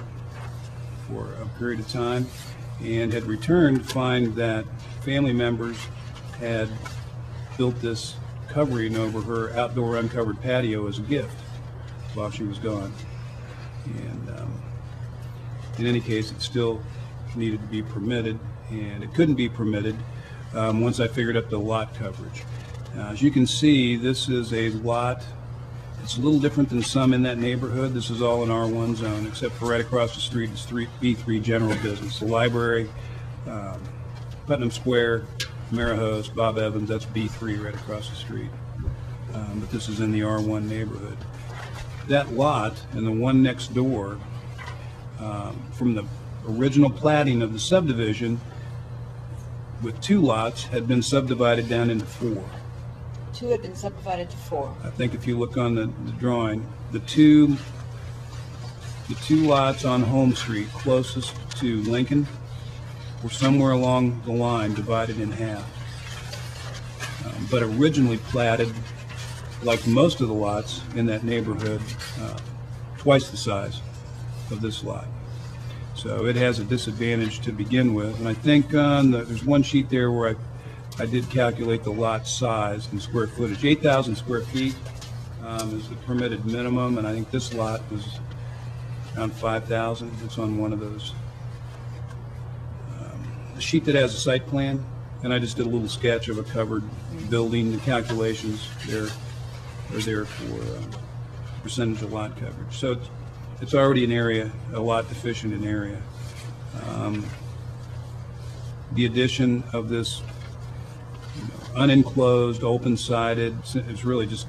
for a period of time and had returned to find that family members had built this covering over her outdoor uncovered patio as a gift while she was gone. And in any case, it still needed to be permitted, and it couldn't be permitted once I figured out the lot coverage. As you can see, this is a lot. It's a little different than some in that neighborhood. This is all an R1 zone, except for right across the street is B3 general business. The library, Putnam Square, Marahos, Bob Evans, that's B3 right across the street. But this is in the R1 neighborhood. That lot and the one next door, from the original platting of the subdivision, with 2 lots, had been subdivided down into 4. 2 had been subdivided to 4. I think if you look on the drawing, the two lots on Home Street closest to Lincoln were somewhere along the line divided in half. But originally platted, like most of the lots in that neighborhood, twice the size of this lot. So it has a disadvantage to begin with. And I think there's one sheet there where I did calculate the lot size in square footage. 8,000 square feet is the permitted minimum, and I think this lot was around 5,000. It's on one of those. The sheet that has a site plan, and I just did a little sketch of a covered building. The calculations there are there for percentage of lot coverage. So it's already an area, a lot deficient in area. The addition of this unenclosed, open-sided, it's really just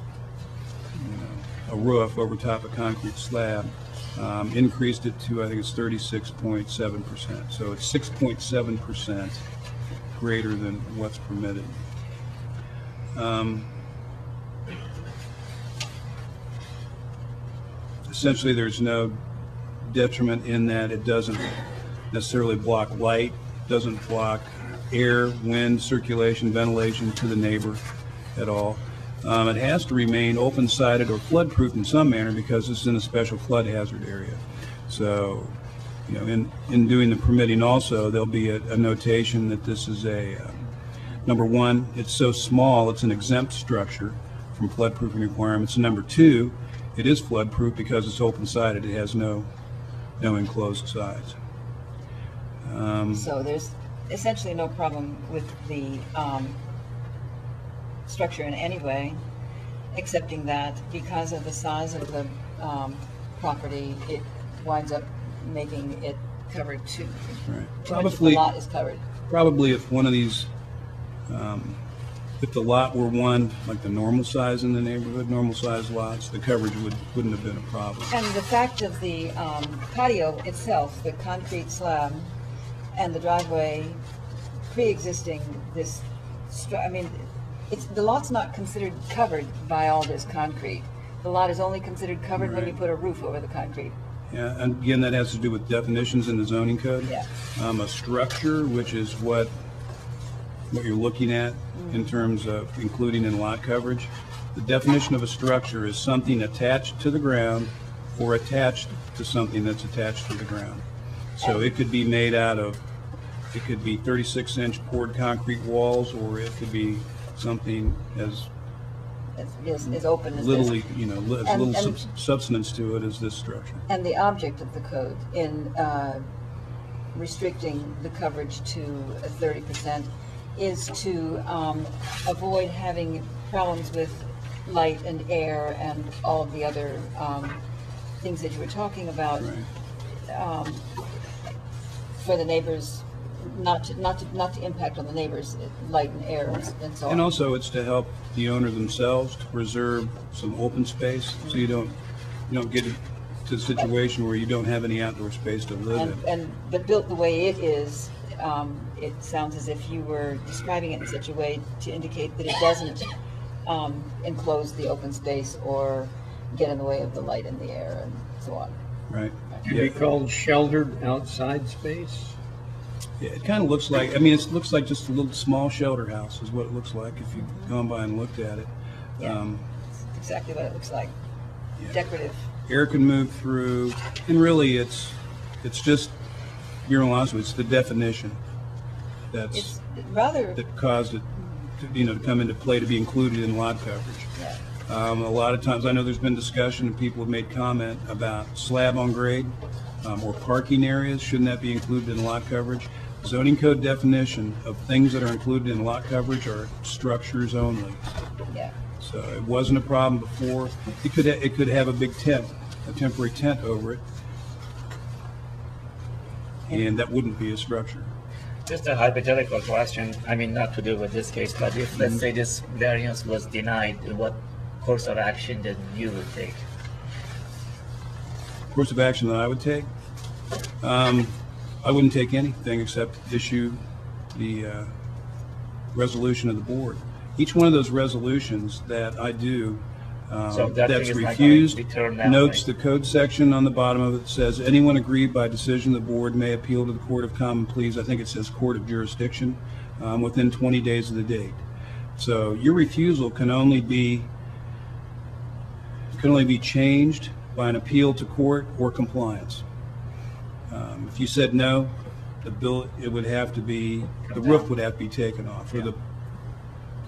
a roof over top of concrete slab, increased it to, I think it's 36.7%. So it's 6.7% greater than what's permitted. Essentially, there's no detriment in that it doesn't necessarily block light, doesn't block air, wind, circulation, ventilation to the neighbor at all. It has to remain open-sided or flood-proof in some manner because it's in a special flood hazard area. So, in doing the permitting also, there'll be a notation that this is number 1, it's so small, it's an exempt structure from flood-proofing requirements. And number 2, it is flood-proof because it's open-sided. It has no enclosed sides. So there's essentially no problem with the structure in any way, excepting that because of the size of the property, it winds up making it covered too. Right. Too much of the Probably, lot is covered. probably if one of these, if the lot were one, like the normal size in the neighborhood, normal size lots, the coverage wouldn't have been a problem. And the fact of the patio itself, the concrete slab and the driveway pre-existing this, I mean, the lot's not considered covered by all this concrete. The lot is only considered covered when you Right. put a roof over the concrete. Yeah, and again, that has to do with definitions in the zoning code. Yeah. A structure, which is what you're looking at in terms of including in lot coverage. The definition of a structure is something attached to the ground or attached to something that's attached to the ground. So it could be made out of, it could be 36-inch poured concrete walls, or it could be something as Is open as this. literally, as And- little and- substance to it as this structure. And the object of the code in restricting the coverage to 30% is to avoid having problems with light and air and all of the other things that you were talking about, Right. for the neighbors, not to impact on the neighbors, light and air and so on. And also, it's to help the owner themselves to preserve some open space, so you don't get to a situation where you don't have any outdoor space to live in. But built the way it is, it sounds as if you were describing it in such a way to indicate that it doesn't enclose the open space or get in the way of the light and the air and so on. Right? Could be called sheltered outside space. Yeah, it kind of looks like, it looks like just a little small shelter house is what it looks like if you've gone by and looked at it. Yeah. That's exactly what it looks like. Yeah. Decorative. Air can move through, and really, it's just, you're honest with, it's the definition It's rather, that caused it to come into play to be included in lot coverage. yeah. A lot of times, I know there's been discussion and people have made comment about slab on grade or parking areas. Shouldn't that be included in lot coverage? Zoning code definition of things that are included in lot coverage are structures only. Yeah. So it wasn't a problem before. It could have a big tent, a temporary tent over it, and that wouldn't be a structure. Just a hypothetical question, I mean, not to do with this case, but if, let's say this variance was denied, what course of action that you would take? Course of action that I would take? I wouldn't take anything except issue the resolution of the board. Each one of those resolutions that I do So if that that's thing is not going refused to be turned down, notes right? the code section on the bottom of it that says anyone aggrieved by decision of the board may appeal to the Court of Common Pleas. I think it says Court of Jurisdiction within 20 days of the date. So your refusal can only be changed by an appeal to court or compliance. If you said no, it would have to be, the roof would have to be taken off, or the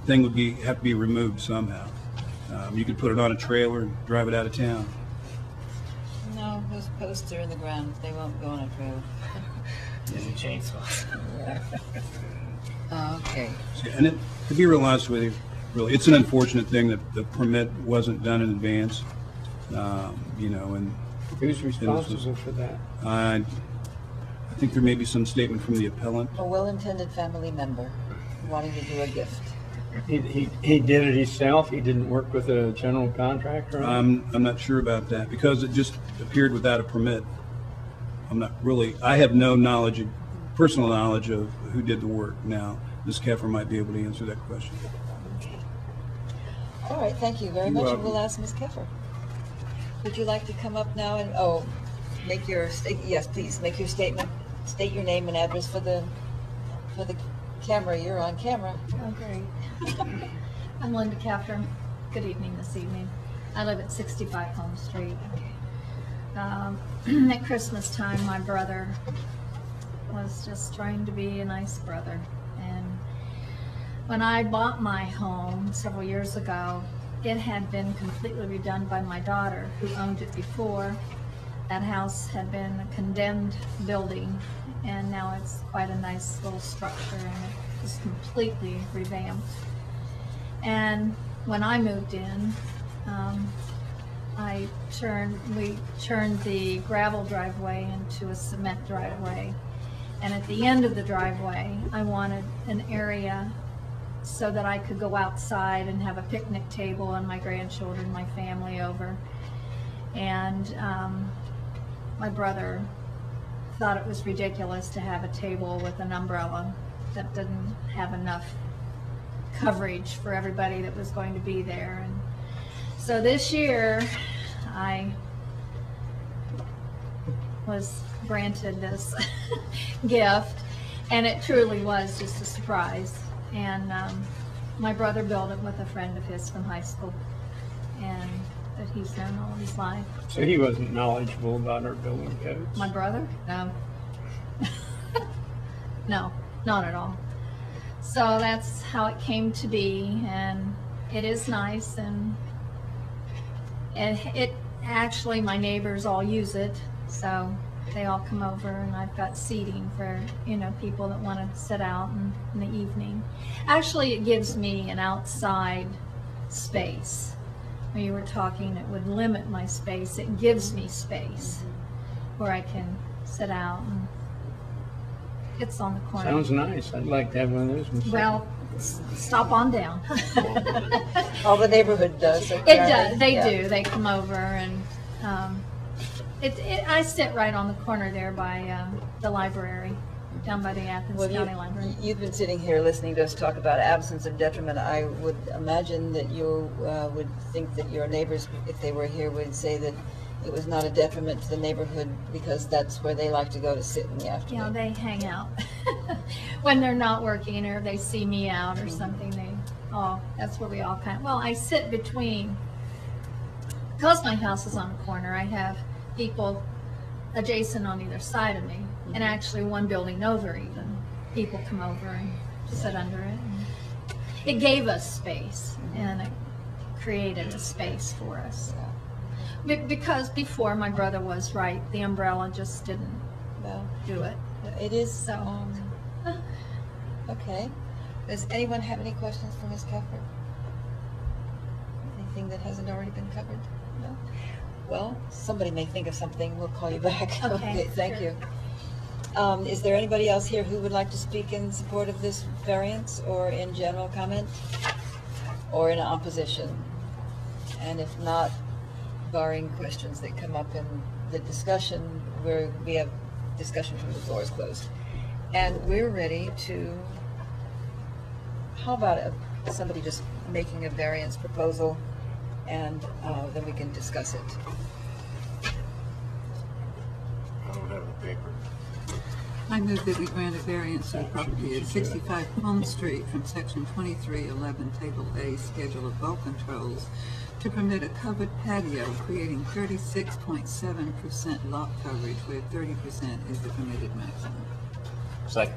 thing would have to be removed somehow. You could put it on a trailer and drive it out of town. No, those posts are in the ground. They won't go on a trail. Using chainsaws. Okay. And to be real honest with you, really, it's an unfortunate thing that the permit wasn't done in advance. And Who's responsible for that? I think there may be some statement from the appellant. A well-intended family member wanting to do a gift. He did it himself? He didn't work with a general contractor? I'm not sure about that, because it just appeared without a permit. I have no knowledge, personal knowledge of who did the work. Now, Ms. Keffer might be able to answer that question. All right, thank you very You're much, and welcome. we'll ask Ms. Keffer. Would you like to come up now and, make your, yes, please, make your statement, state your name and address for the camera, you're on camera. Oh, great. I'm Linda Keffer. Good evening this evening. I live at 65 Home Street. At Christmas time, my brother was just trying to be a nice brother. And when I bought my home several years ago, it had been completely redone by my daughter, who owned it before. That house had been a condemned building, and now it's quite a nice little structure, and it was completely revamped. And when I moved in, we turned the gravel driveway into a cement driveway. And at the end of the driveway, I wanted an area so that I could go outside and have a picnic table and my grandchildren, my family over. And my brother thought it was ridiculous to have a table with an umbrella that didn't have enough coverage for everybody that was going to be there. And so this year, I was granted this gift, and it truly was just a surprise. And my brother built it with a friend of his from high school, and that he's known all his life. So he wasn't knowledgeable about our building codes? My brother? No. No, not at all. So that's how it came to be, and it is nice, and it actually, my neighbors all use it, so they all come over, and I've got seating for, you know, people that want to sit out in the evening. Actually, it gives me an outside space. When you were talking, it would limit my space. It gives me space where I can sit out, and it's on the corner. Sounds nice. I'd like to have one of those myself. Well, stop on down. All the neighborhood does. It does. They do. They come over, and I sit right on the corner there by the library, down by the Athens County Library. You've been sitting here listening to us talk about absence of detriment. I would imagine that you would think that your neighbors, if they were here, would say that it was not a detriment to the neighborhood because that's where they like to go to sit in the afternoon. Yeah, they hang out when they're not working, or they see me out or something. That's where we all kind of, well, I sit between, because my house is on a corner, I have people adjacent on either side of me, and actually one building over even, people come over and sit under it. And it gave us space, and it created a space for us. Because before, my brother was right, the umbrella just didn't do it. It is, So, okay. Does anyone have any questions for Ms. Cuthbert? Anything that hasn't already been covered? No? Well, somebody may think of something. We'll call you back. Okay, Thank sure. you. Is there anybody else here who would like to speak in support of this variance, or in general comment, or in opposition? And if not, barring questions that come up in the discussion, where we have discussion from the floor is closed. And we're ready to, how about somebody just making a variance proposal, and then we can discuss it. I don't have a paper. I move that we grant a variance on property at 65 Plum Street from section 2311, table A, schedule of bulk controls, to permit a covered patio creating 36.7% lot coverage, where 30% is the permitted maximum. Second.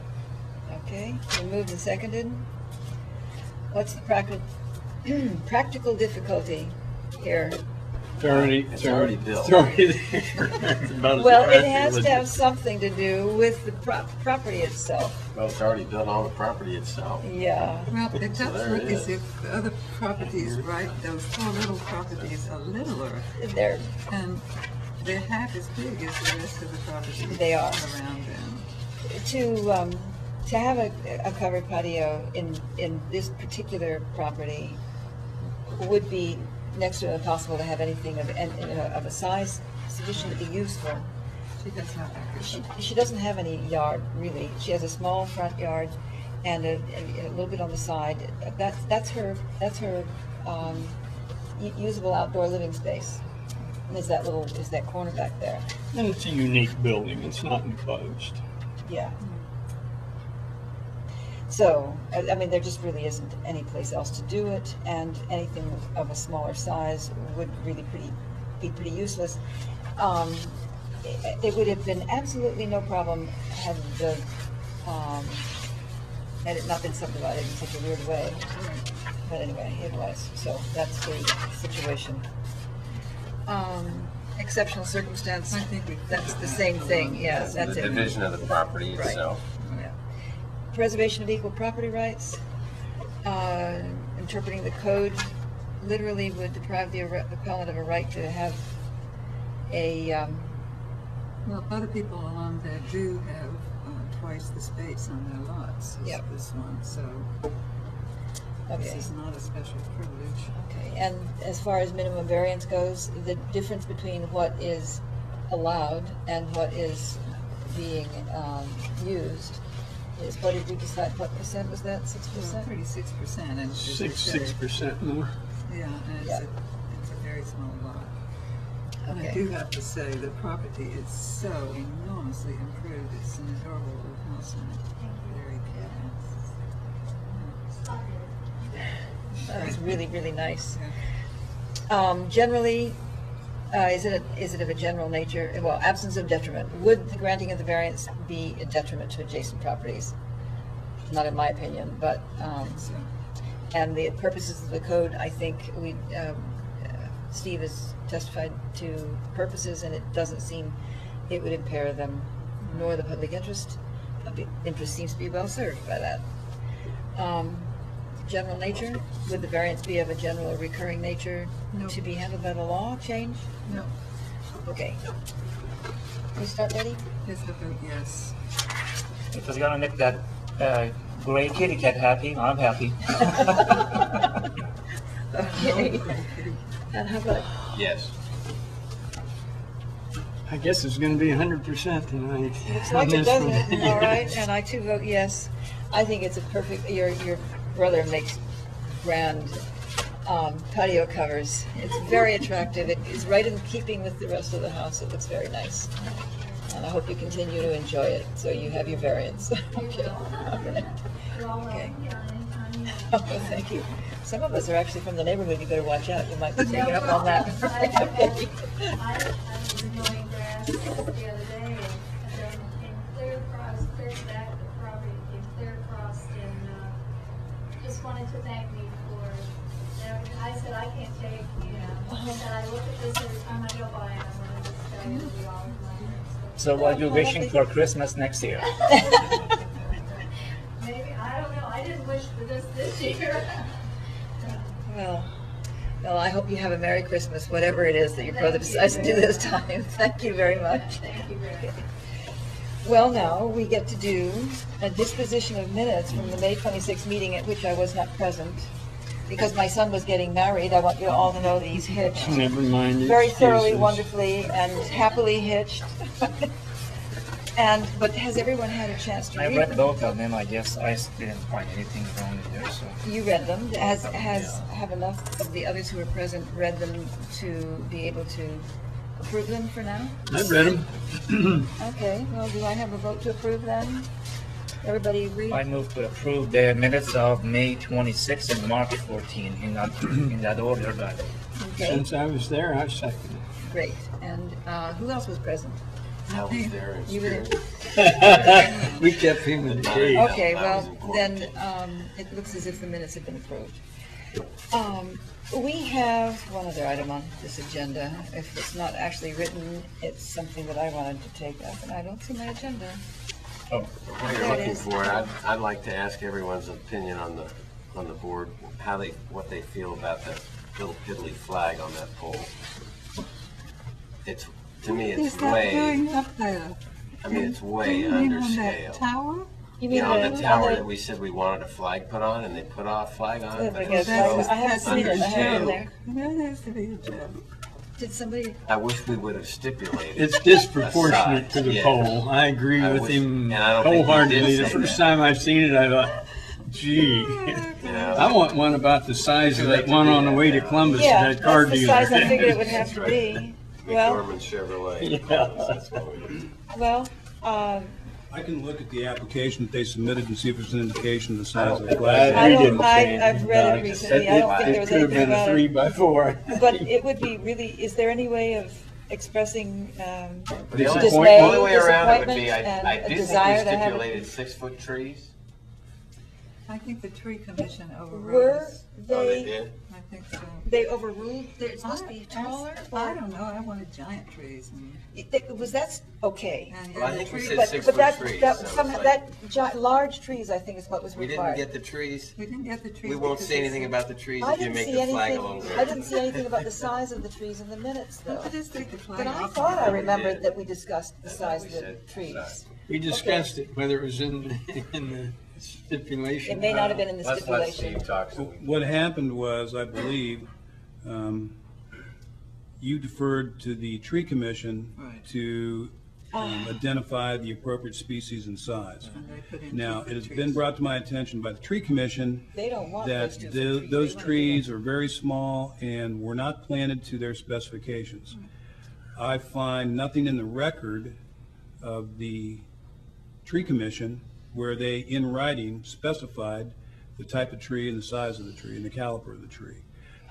Okay, been moved and seconded. What's the practical difficulty here? It's already built. It's already there. That's about as Well, it fast has as to have something to do with the property itself. Well, it's already built on the property itself. Yeah. Well, it does there look it as is. if the other properties, right, those four little properties are littler, They're, and they're half as big as the rest of the properties They are. around them. to have a covered patio in this particular property would be next to impossible to have anything of a size sufficient to be useful. She does not like it. She doesn't have any yard, really. She has a small front yard and a little bit on the side. That's her usable outdoor living space. And is that corner back there? And it's a unique building. It's not enclosed. Yeah. So, I mean, there just really isn't any place else to do it, and anything of a smaller size would really be pretty useless. It would have been absolutely no problem had it not been subdivided in such a weird way. But anyway, it was. So that's the situation. Exceptional circumstance. I think That's the same thing. Yeah, The that's it. division of the property Right. itself. Yeah. Preservation of equal property rights, interpreting the code literally would deprive the appellant of a right to have a, Well, other people along there do have twice the space on their lots as Yep. this one, so this okay. is not a special privilege. Okay, and as far as minimum variance goes, the difference between what is allowed and what is being used is, what did we decide, what percent was that, 6%? 36%, and as you say, 6% more. yeah, and Yeah. it's a very small lot. And I Okay. do have to say, the property is so enormously improved. It's an adorable little house and very cute. That was really, really nice. Generally, is it of a general nature, well, absence of detriment, would the granting of the variance be a detriment to adjacent properties? Not in my opinion, but, So, and the purposes of the code, I think Steve has testified to purposes, and it doesn't seem it would impair them, nor the public interest. Public interest seems to be well served by that. General nature, would the variance be of a general or recurring nature No. to be handled by the law change? no, Okay. You start ready? yes, I vote yes. If it's gonna make that gray kitty cat happy, I'm happy. Okay. And how about, Yes. I guess it's gonna be 100% tonight. looks like it, doesn't it? All right, and I too vote yes. I think it's a perfect, your brother makes grand patio covers. It's very attractive. It is right in keeping with the rest of the house. It looks very nice. And I hope you continue to enjoy it, so you have your variance. Okay. All right. Okay. Oh, thank you. Some of us are actually from the neighborhood. You better watch out. You might be taken up on that. Okay. I was mowing grass the other day, and then came clear across, clear back the property, came clear across, and just wanted to thank me for everything. I said, I can't take, and I look at this every time I go by, and I want to just tell you that we all admire it. So what are you wishing for Christmas next year? Maybe, I don't know, I didn't wish for this year. Well, I hope you have a Merry Christmas, whatever it is that your brother decides to do this time. Thank you very much. Thank you very much. Well, now we get to do a disposition of minutes from the May 26th meeting at which I was not present. Because my son was getting married, I want you all to know that he's hitched. Never mind. Very thoroughly, excuses. wonderfully, and happily hitched. But has everyone had a chance to I read read them? both of them. I guess I didn't find anything wrong in there, so. You read them. Have enough of the others who were present read them to be able to approve them for now? I read them. Okay, well, do I have a vote to approve then? Everybody agree? I move to approve the minutes of May 26 and March 14 in that order, but Okay, Since I was there, I second it. great. And who else was present? I was there in You were spirit. We kept him in the Yeah. cage. Okay, I was well, in then, quarantine. it looks as if the minutes have been approved. We have one other item on this agenda. If it's not actually written, it's something that I wanted to take up, and I don't see my agenda. oh, While There you're it looking is. for it, I'd like to ask everyone's opinion on the board, what they feel about that little piddly flag on that pole. To me, Is it's that way, going up there? I mean, it's Do way you mean under on that scale. tower? You know, the tower that we said we wanted a flag put on, and they put a flag on it, but Because it's so I haven't seen it, I haven't under there. That has to be a joke. Did somebody, I wish we would have stipulated. It's disproportionate to the Yeah. pole. I agree I with wish- him and I don't think he did wholeheartedly. The say first that. time I've seen it, I thought, gee. You know, I want one about the size of Too late that to one do on the that way to now. Columbus, yeah, that car that's the dealer. size I figured it would have to be. Well, McDormand Chevrolet. Yeah. That's what we do. well, I can look at the application that they submitted and see if there's an indication of the size of the I- flag. I he don't, didn't say I've read it anything recently. about I don't think there It was could have anything been a about 3x4. it. But it would be really, is there any way of expressing The only dismay, only way around it would be, disappointment, and I a do think we desire to have it? stipulated 6-foot trees. I think the tree commission Were overrules. they, I think so. they overruled, that it's supposed to be taller? I don't know, I wanted giant trees and. Was that, okay. and Well, I the think we tree- said But 6 foot that, trees. that, so some, it's like- that large trees, I think, is what was We required. didn't get the trees. We didn't get the trees. We won't because say they anything said- about the trees I if you didn't make see the flag a anything, little I bit. didn't see anything about the size of the trees in the minutes, though. I just take the flag But I off. thought I we remembered did. that we discussed the I thought size we of the said trees. size. We discussed it, whether it was in the stipulation. It may not have been in the Let's let stipulation. Steve talk. So we What happened was, I believe, you deferred to the tree commission Right. to identify the appropriate species and size. And they put in Now, 2 it has trees. been brought to my attention by the tree commission They don't want that those 2 foot trees. those They want trees are very small and were not planted to their specifications. I find nothing in the record of the tree commission where they, in writing, specified the type of tree and the size of the tree and the caliper of the tree.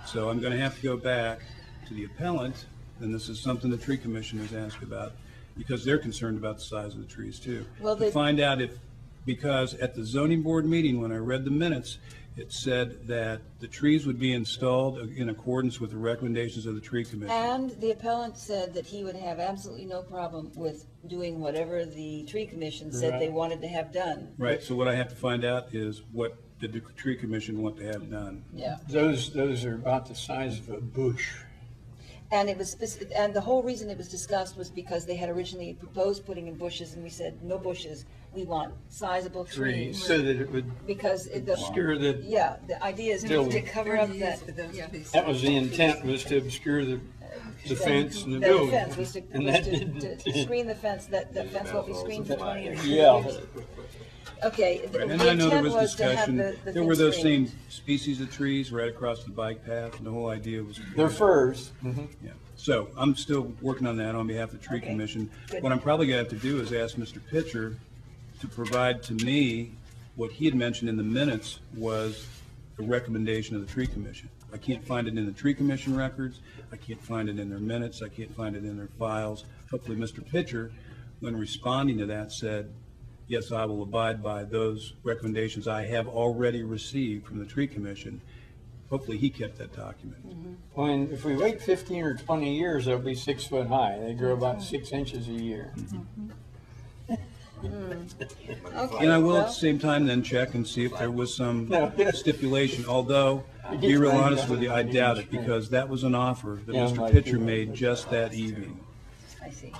So I'm going to have to go back to the appellant, and this is something the tree commission has asked about, because they're concerned about the size of the trees too. Well, To they- find out if, because at the zoning board meeting, when I read the minutes, it said that the trees would be installed in accordance with the recommendations of the tree commission. And the appellant said that he would have absolutely no problem with doing whatever the tree commission said they Right. wanted to have done. Right, so what I have to find out is what did the tree commission want to have done? Yeah. Those are about the size of a bush. And it was, and the whole reason it was discussed was because they had originally proposed putting in bushes, and we said, no bushes, we want sizable Trees, trees. so that it would Because the, obscure the, yeah, the idea is Still- to cover up that, For those trees. that was the intent, was to obscure the fence and the the building. fence was to, And was that to didn't. screen the fence, that fence won't be screened for 20 years. Yeah. Okay, the And I know there intent was was to have discussion, the there were thing those screened. same species of trees right across the bike path, and the whole idea was. They're firs. Yeah, so I'm still working on that on behalf of the tree Okay, commission. good. What I'm probably gonna have to do is ask Mr. Pitcher to provide to me what he had mentioned in the minutes was the recommendation of the tree commission. I can't find it in the tree commission records, I can't find it in their minutes, I can't find it in their files. Hopefully, Mr. Pitcher, when responding to that, said, yes, I will abide by those recommendations I have already received from the tree commission. Hopefully, he kept that document. When, if we wait 15 or 20 years, they'll be 6 foot high. They grow about 6 inches a year. Okay, And I will at well, the same time then check and see if there was some No. stipulation, although, to be real honest with you, I doubt it, because that was an offer that Yeah, Mr. like- Pitcher made just that evening. I see.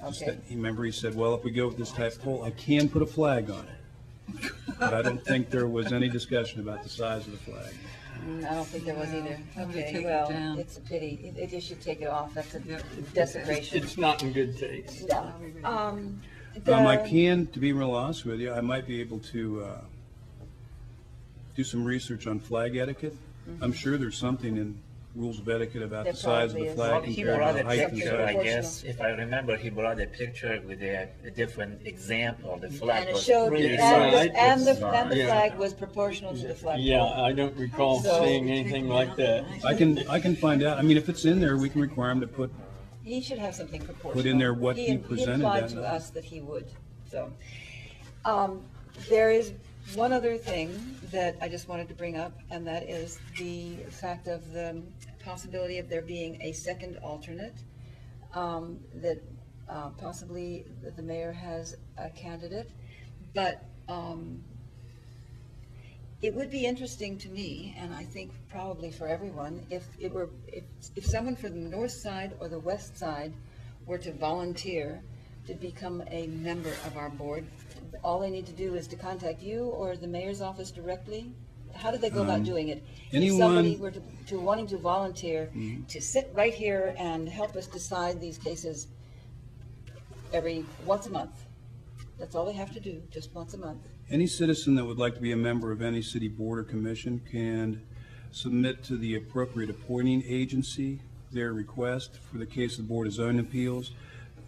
Just Okay. that, remember, he said, well, if we go with this type of pole, I can put a flag on it. But I don't think there was any discussion about the size of the flag. I don't think there was either. I'm gonna Okay, take it well, down. it's a pity. They should take it off. That's a Yep. desecration. It's not in good taste. No. I The- can, to be real honest with you, I might be able to do some research on flag etiquette. I'm sure there's something in rules of etiquette about There the size of probably the is. Well, flag he compared brought to a the height and picture, I size. guess, if I remember, he brought a picture with a different example. The flag And it was showed, really Yeah, and size. the Yeah. flag was proportional to the flag. Yeah, I don't recall So- seeing anything like that. I can find out, I mean, if it's in there, we can require him to put, He should have something proportional. Put in there what he presented He implied that to night. us that he would, so. There is one other thing that I just wanted to bring up, and that is the fact of the possibility of there being a second alternate, that possibly the mayor has a candidate, but it would be interesting to me, and I think probably for everyone, if someone from the north side or the west side were to volunteer to become a member of our board. All they need to do is to contact you or the mayor's office directly. How do they go about doing it? If somebody were to wanting to volunteer to sit right here and help us decide these cases once a month. That's all they have to do, just once a month. any citizen that would like to be a member of any city board or commission can submit to the appropriate appointing agency their request for the case of the Board of Zoning Appeals.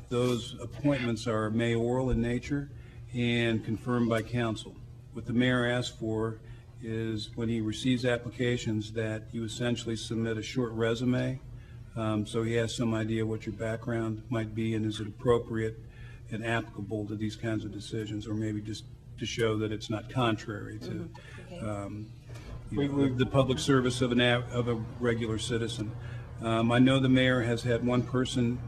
Those appointments are mayoral in nature and confirmed by council. What the mayor asks for is when he receives applications that you essentially submit a short resume, so he has some idea what your background might be and is it appropriate and applicable to these kinds of decisions, or maybe just to show that it's not contrary to Okay. the public service of a regular citizen. I know the mayor has had one person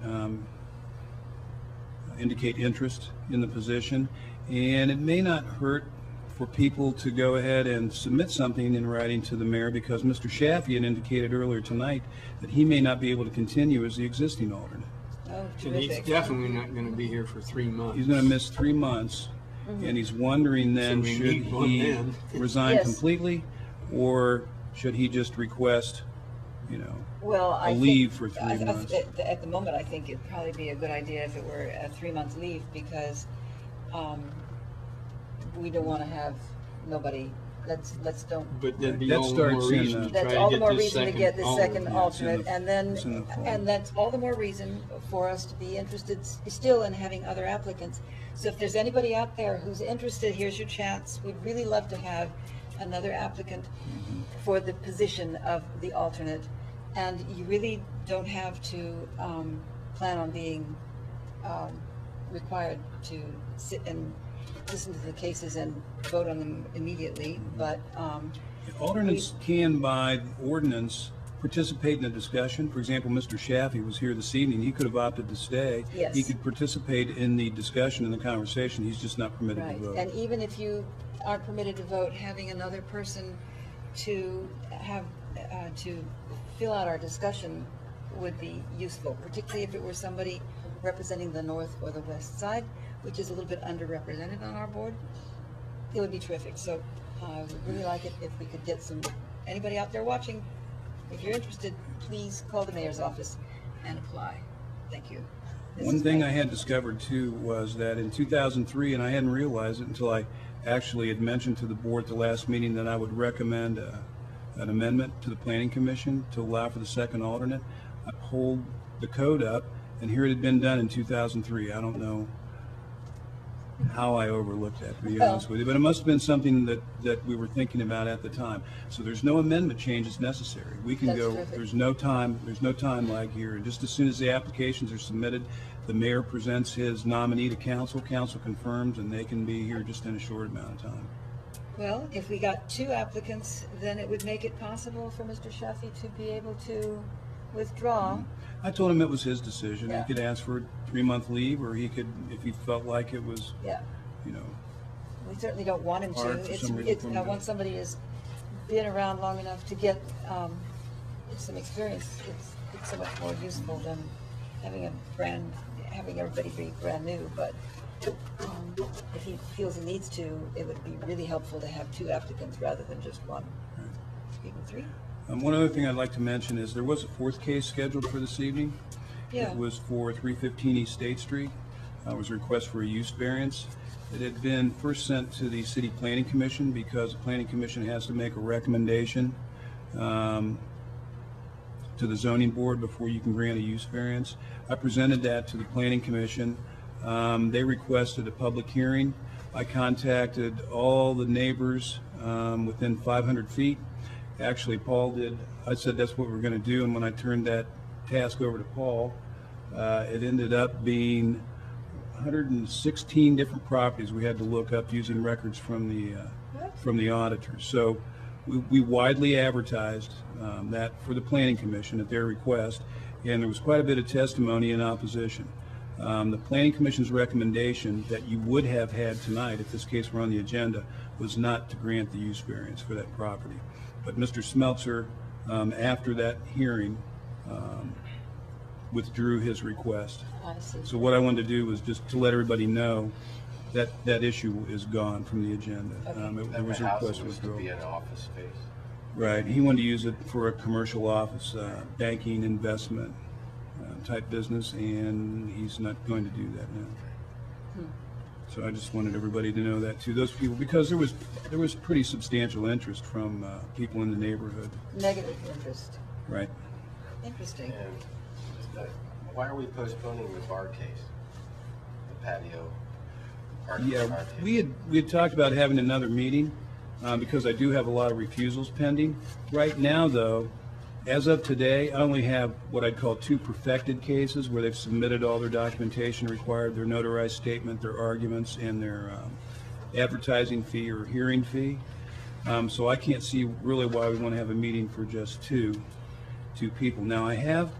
indicate interest in the position, and it may not hurt for people to go ahead and submit something in writing to the mayor, because Mr. Shaffey had indicated earlier tonight that he may not be able to continue as the existing alternate. Oh, And he's terrific. definitely not going to be here for 3 months. He's going to miss 3 months, and he's wondering then, So we should need one he then. resign Yes. completely, or should he just request, Well, I a think- leave for 3 I- months? At the moment, I think it'd probably be a good idea if it were a 3-month leave, because we don't want to have nobody, let's don't. But that'd be That all the more starts in, reason to That's try all to the get more this reason to second get the second Yeah, it's in alternate, the- and then, it's in the fall. and that's all the more reason for us to be interested still in having other applicants. So if there's anybody out there who's interested, here's your chance. We'd really love to have another applicant for the position of the alternate. And you really don't have to plan on being required to sit and listen to the cases and vote on them immediately, but Alternates can, by ordinance, participate in a discussion. For example, Mr. Shaffey was here this evening. He could have opted to stay. Yes. He could participate in the discussion and the conversation. He's just not permitted to right. vote. And even if you aren't permitted to vote, having another person to have to fill out our discussion would be useful, particularly if it were somebody representing the north or the west side, which is a little bit underrepresented on our board. It would be terrific. So I would really like it if we could get anybody out there watching, if you're interested, please call the mayor's office and apply. Thank you. This One is thing great. I had discovered too was that in 2003, and I hadn't realized it until I actually had mentioned to the board at the last meeting that I would recommend an amendment to the Planning Commission to allow for the second alternate. I pulled the code up, and here it had been done in 2003. I don't know how I overlooked that, to be honest with you, but it must have been something that we were thinking about at the time. So there's no amendment changes necessary. We can That's go, terrific. there's no time lag here. And just as soon as the applications are submitted, the mayor presents his nominee to council, council confirms, and they can be here just in a short amount of time. Well, if we got 2 applicants, then it would make it possible for Mr. Shaffey to be able to withdraw. I told him it was his decision. Yeah. He could ask for a 3-month leave, or he could, if he felt like it was, Yeah, we certainly don't want him Hard to. for It's, some reason it's, for him I to- want somebody who's been around long enough to get some experience. It's so much more useful than having everybody be brand new, but if he feels he needs to, it would be really helpful to have 2 applicants rather than just 1. Even 3? One other thing I'd like to mention is there was a 4th case scheduled for this evening. Yeah. It was for 315 East State Street. It was a request for a use variance. It had been first sent to the City Planning Commission because the Planning Commission has to make a recommendation to the zoning board before you can grant a use variance. I presented that to the Planning Commission. They requested a public hearing. I contacted all the neighbors within 500 feet. Actually, Paul did. I said that's what we're going to do, and when I turned that task over to Paul, it ended up being 116 different properties we had to look up using records from the auditors. So we widely advertised that for the Planning Commission at their request, and there was quite a bit of testimony in opposition. The Planning Commission's recommendation that you would have had tonight, if this case were on the agenda, was not to grant the use variance for that property. But Mr. Smeltzer, after that hearing, withdrew his request. I see. So what I wanted to do was just to let everybody know that that issue is gone from the agenda. There was a The house request was to withdrawal. be an office space. Right, he wanted to use it for a commercial office, banking, investment type business, and he's not going to do that now. So I just wanted everybody to know that too, those people, because there was pretty substantial interest from people in the neighborhood. Negative interest. Right. Interesting. And why are we postponing the bar case? The patio? Parking bar Yeah, case? we had talked about having another meeting because I do have a lot of refusals pending. Right now, though, as of today, I only have what I'd call 2 perfected cases where they've submitted all their documentation required, their notarized statement, their arguments, and their advertising fee or hearing fee. So I can't see really why we want to have a meeting for just two people. Now, I have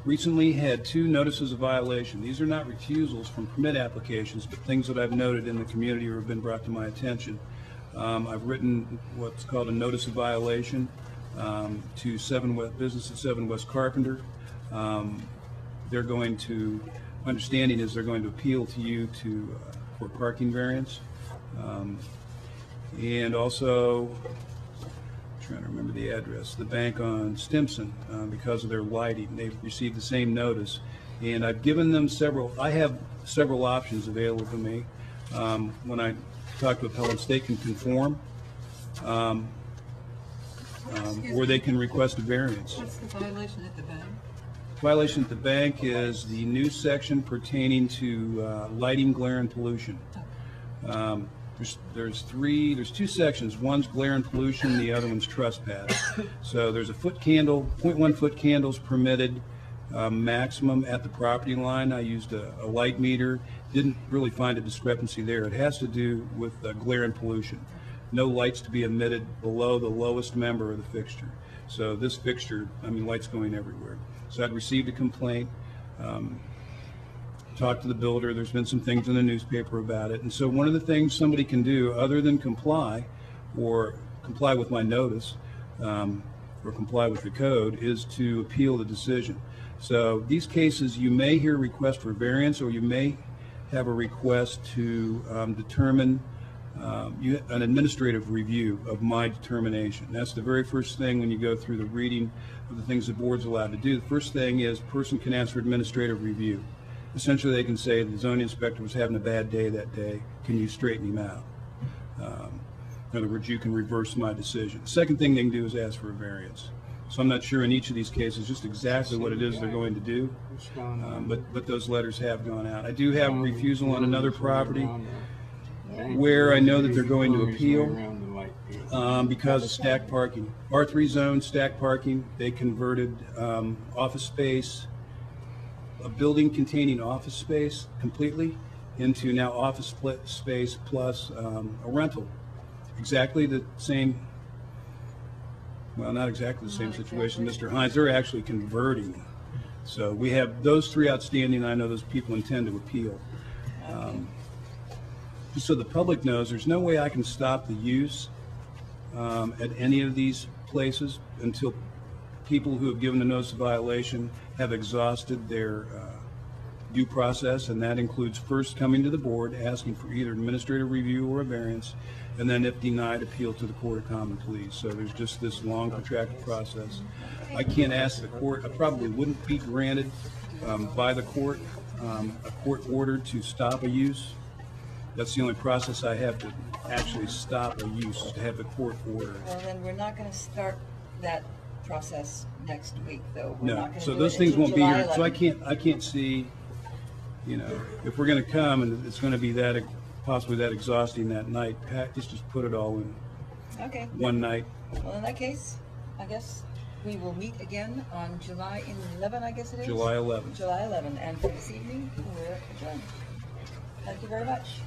recently had 2 notices of violation. These are not recusals from permit applications, but things that I've noted in the community or have been brought to my attention. I've written what's called a notice of violation to Business at 7 West Carpenter. They're going to, my understanding is they're going to appeal to you for parking variance. And also, trying to remember the address, the bank on Stimson, because of their lighting. They've received the same notice. And I've given them I have several options available to me. When I talk to appellants, they can conform, or they can request a variance. What's the violation at the bank? Violation at the bank is the new section pertaining to lighting, glare, and pollution. There's 2 sections. One's glare and pollution, the other one's trespass. So there's a 0.1 foot candles permitted maximum at the property line. I used a light meter, didn't really find a discrepancy there. It has to do with glare and pollution. No lights to be emitted below the lowest member of the fixture. So this fixture, lights going everywhere. So I'd received a complaint. Talked to the builder. There's been some things in the newspaper about it. And so one of the things somebody can do other than comply with my notice or comply with the code is to appeal the decision. So these cases, you may hear a request for variance, or you may have a request to determine an administrative review of my determination. That's the very first thing when you go through the reading of the things the board's allowed to do. The first thing is person can ask for administrative review. Essentially, they can say the zoning inspector was having a bad day that day. Can you straighten him out? In other words, you can reverse my decision. The second thing they can do is ask for a variance. So I'm not sure in each of these cases just exactly what it is they're going to do, but those letters have gone out. I do have a refusal on another property where I know that they're going to appeal because of stacked parking. R3 zone, stacked parking. They converted office space, a building containing office space completely, into now office space plus a rental. Exactly the same, well, not exactly the same situation, Mr. Hines. They're actually converting. So we have those 3 outstanding. I know those people intend to appeal. Just so the public knows, there's no way I can stop the use at any of these places until people who have given a notice of violation have exhausted their due process, and that includes first coming to the board, asking for either administrative review or a variance, and then if denied, appeal to the Court of Common Pleas. So there's just this long protracted process. I can't ask the court, I probably wouldn't be granted by the court a court order to stop a use. That's the only process I have to actually stop a use, is to have the court order. Well, then we're not going to start that process next week, though. We're not No, gonna so do those it things until won't be July here. So 11th. I can't see, if we're going to come and it's going to be that, possibly that exhausting that night, just put it all in Okay. one night. Well, in that case, I guess we will meet again on July 11, I guess it is? July 11th. July 11, and for this evening, we're adjourned. Thank you very much.